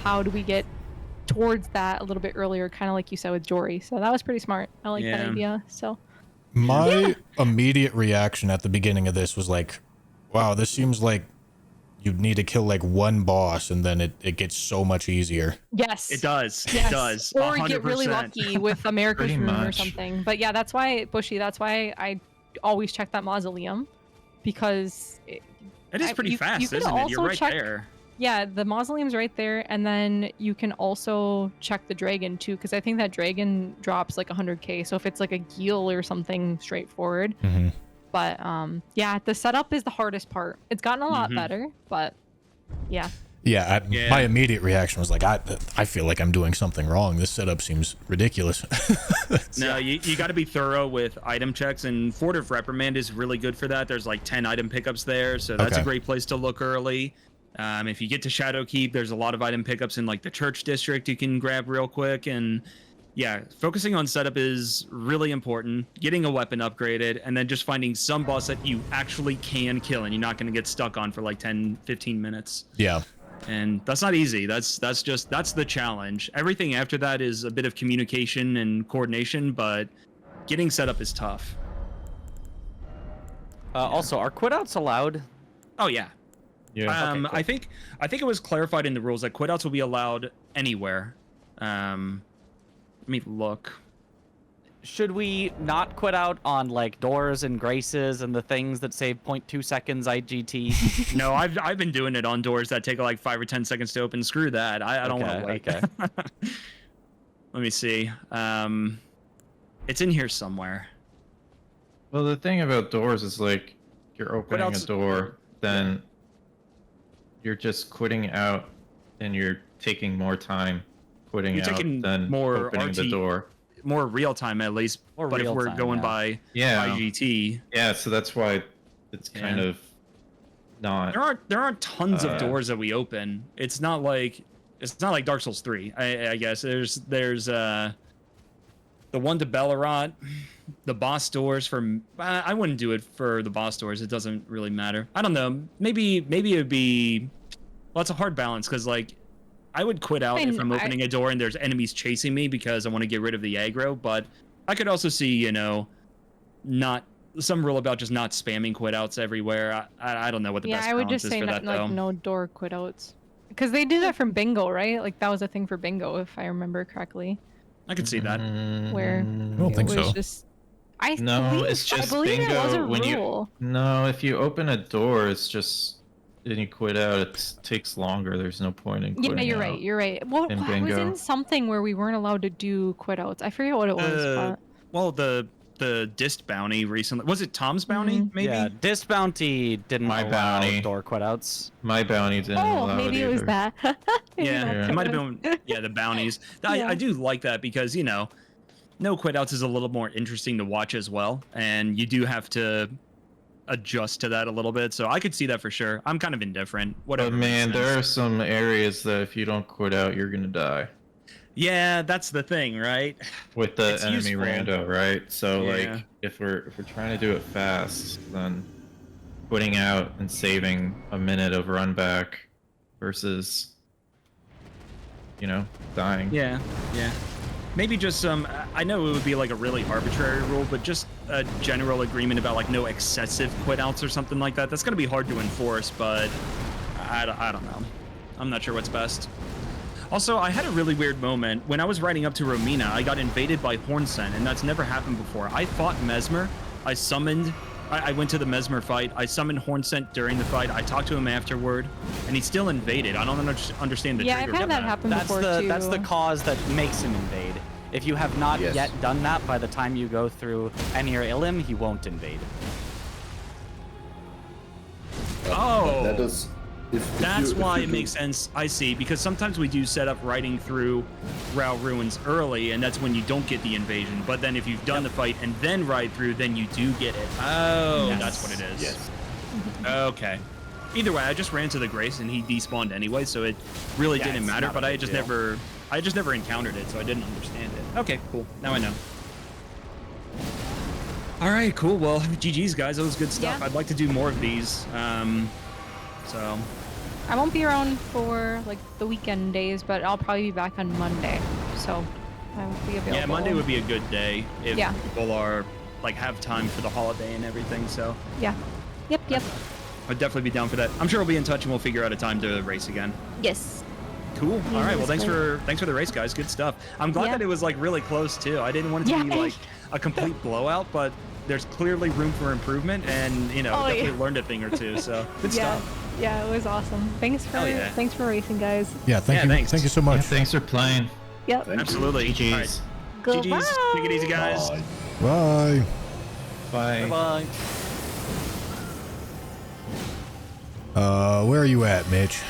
how do we get towards that a little bit earlier, kind of like you said with Jory. So that was pretty smart. I like that Yeah. idea. So My immediate reaction at the beginning of this was like, wow, this seems like you'd need to kill like one boss and then it gets so much easier. yes, It does. Yes. It does. Or get really 100%. lucky with America's Pretty Room or much. something. But yeah, that's why Bushy. That's why I always check that mausoleum, because It is pretty you fast, could isn't it? You're also right check- there. yeah, the mausoleum's right there, and then you can also check the dragon too, because I think that dragon drops like 100k. So if it's like a Geel or something straightforward. But yeah, the setup is the hardest part. It's gotten a lot better, but yeah. Yeah, my immediate reaction was like, I feel like I'm doing something wrong. This setup seems ridiculous. No, you got to be thorough with item checks, and Fort of Reprimand is really good for that. There's like 10 item pickups there, so that's a great place to look early. If you get to Shadowkeep, there's a lot of item pickups in like the Church District you can grab real quick, and yeah, focusing on setup is really important. Getting a weapon upgraded, and then just finding some boss that you actually can kill, and you're not going to get stuck on for like 10, 15 minutes. Yeah. And that's not easy. That's the challenge. Everything after that is a bit of communication and coordination, but getting set up is tough. Also, are quitouts allowed? Oh yeah. Yeah. Okay, cool. I think it was clarified in the rules that quitouts will be allowed anywhere. Let me look. Should we not quit out on like doors and graces and the things that save 0.2 seconds IGT? No, I've been doing it on doors that take like 5 or 10 seconds to open. Screw that. I don't want to wait. Okay. Let me see. It's in here somewhere. Well, the thing about doors is like you're opening a door, then you're just quitting out, and you're taking more time quitting You're out taking than more opening RT the door. More real time at least. More but if real we're time, going yeah. by Yeah. IGT, Yeah, so that's why it's kind Yeah. of not. there aren't tons of doors that we open. It's not like Dark Souls 3. I guess there's the one to Bellerot, the boss doors for. I wouldn't do it for the boss doors. It doesn't really matter. I don't know. Maybe it'd be. Well, it's a hard balance because like. I would quit out if I'm opening a door and there's enemies chasing me because I want to get rid of the aggro, but I could also see, not some rule about just not spamming quit outs everywhere. I don't know what the best I would balance just is say for not, that like though. no door quit outs. Because they do that from bingo, right? Like that was a thing for bingo, if I remember correctly. I could see that. Where I don't think it was so. just No, believe, it's just I believe bingo it was a when rule. No, if you open a door, it's just. Then you quit out, it takes longer. There's no point in quitting Yeah, you're out. right. You're right. Well, in I was bingo. in something where we weren't allowed to do quit outs. I forget what it was. Well, the dist bounty recently, was it Tom's bounty? Maybe. Yeah, Disc Bounty didn't My allow bounty. door quitouts. My bounty didn't Oh, allow maybe it was either. that. Maybe Yeah, that's it what might have was. been the bounties. Yeah. I do like that because no quit outs is a little more interesting to watch as well, and you do have to adjust to that a little bit. So I could see that for sure. I'm kind of indifferent. Whatever. But makes man, there are sense. some areas that if you don't quit out, you're gonna die. Yeah, that's the thing, right? With the It's enemy useful. rando, right? So Yeah. like if we're trying to do it fast, then quitting out and saving a minute of run back versus dying. Yeah. Maybe just some. I know it would be like a really arbitrary rule, but just a general agreement about like no excessive quit outs or something like that. That's gonna be hard to enforce, but I don't know. I'm not sure what's best. Also, I had a really weird moment when I was riding up to Romina. I got invaded by Hornsent, and that's never happened before. I fought Mesmer. I went to the Mesmer fight. I summoned Hornsent during the fight. I talked to him afterward, and he still invaded. I don't understand the Yeah, I've trigger had for that happen That's before the too. that's the cause that makes him invade. If you have not Yes. yet done that, by the time you go through Enir Ilim, he won't invade. Oh. That is. That's why it makes sense. I see, because sometimes we do set up riding through Rao Ruins early, and that's when you don't get the invasion. But then if you've done the fight and then ride through, then you do get it. Oh, Yes. that's what it is. Yes. Okay. Either way, I just ran to the Grace and he despawned anyway, so it really Yeah, didn't it's matter. not a But I big just deal. never encountered it, so I didn't understand it. Okay, cool. Now I know. All right, cool. Well, GG's guys, that was good stuff. Yeah. I'd like to do more of these. So. I won't be around for like the weekend days, but I'll probably be back on Monday, so I will be available. Yeah, Monday would be a good day if Yeah. people are have time for the holiday and everything. So Yeah. Yep. I'd definitely be down for that. I'm sure we'll be in touch and we'll figure out a time to race again. Yes. Cool. All right. Well, that's thanks for the race, guys. Good stuff. I'm glad Yeah. that it was like really close too. I didn't want it to Yeah. be like a complete blowout, but there's clearly room for improvement, and Oh, definitely yeah. learned a thing or two. So good Yeah. stuff. Yeah, it was awesome. Thanks Hell yeah. for racing, guys. Yeah, thank Yeah, you. thanks. Thank you so Yeah, much. thanks for playing. Yep. Thank you. Absolutely. GG's. All right. Goodbye. GG's. Take it easy, guys. Bye. Bye. Bye. Bye. Where are you at, Mitch?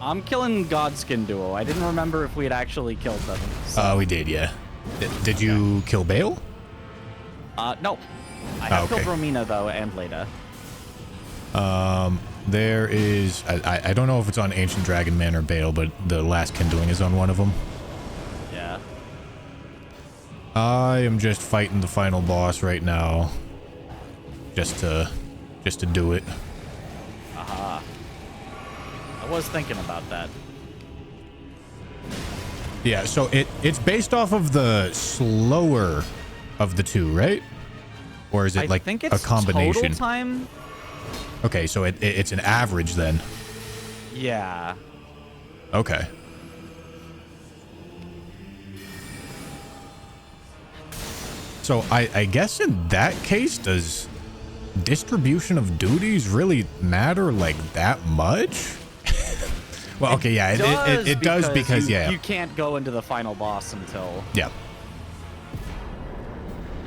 I'm killing Godskin Duo. I didn't remember if we had actually killed them. So. We did, yeah. Did you kill Bale? No. I have okay. killed Romina, though, and Leda. There is... I don't know if it's on Ancient Dragon Man or Bale, but the last kindling is on one of them. Yeah. I am just fighting the final boss right now. Just to do it. Aha. I was thinking about that. Yeah, so it's based off of the slower of the two, right? Or is it like think it's a combination? Total time. Okay, so it's an average then. Yeah. Okay. So I guess in that case, does distribution of duties really matter like that much? Well, okay, yeah, it does because you can't go into the final boss until. Yeah.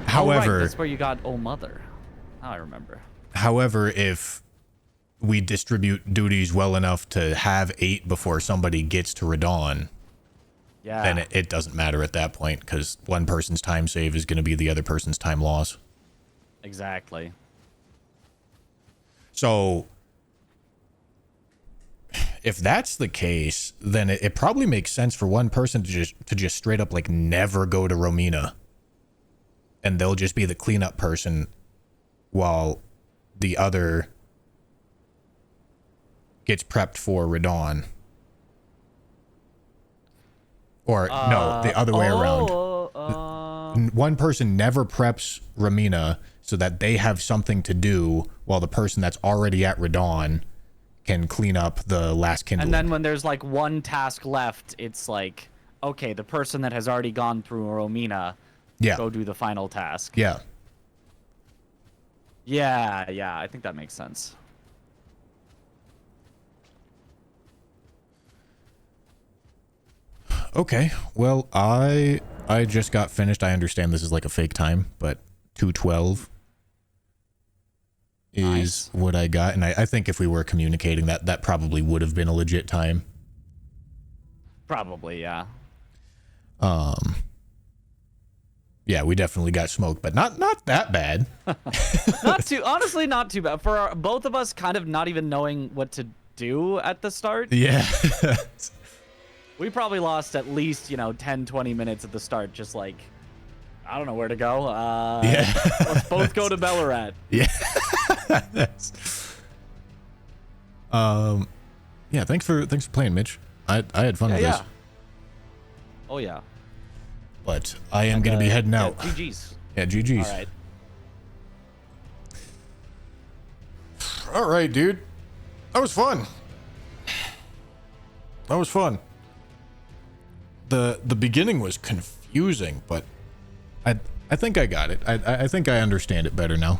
However, that's where you got Oh Mother. Now I remember. However, if we distribute duties well enough to have 8 before somebody gets to Radon, then it doesn't matter at that point because one person's time save is going to be the other person's time loss. Exactly. So if that's the case, then it probably makes sense for one person to just straight up like never go to Romina, and they'll just be the cleanup person while the other gets prepped for Radon. Or no, the other way around. One person never preps Romina so that they have something to do while the person that's already at Radon can clean up the last kindling. And then when there's like one task left, it's like, okay, the person that has already gone through Romina, go do the final task. Yeah. Yeah, I think that makes sense. Okay, well, I just got finished. I understand this is like a fake time, but 2:12 is what I got, and I think if we were communicating that probably would have been a legit time. Probably, yeah. Yeah, we definitely got smoked, but not that bad. Honestly, not too bad. For both of us kind of not even knowing what to do at the start. Yeah. We probably lost at least, 10, 20 minutes at the start, just like, I don't know where to go. Let's both go to Bellarat. Yeah. Yeah, thanks for playing, Mitch. I had fun with this. Oh, yeah. But I am going to be heading out. GG's. Yeah, GG's. All right. All right, dude. That was fun. The beginning was confusing, but I think I got it. I think I understand it better now.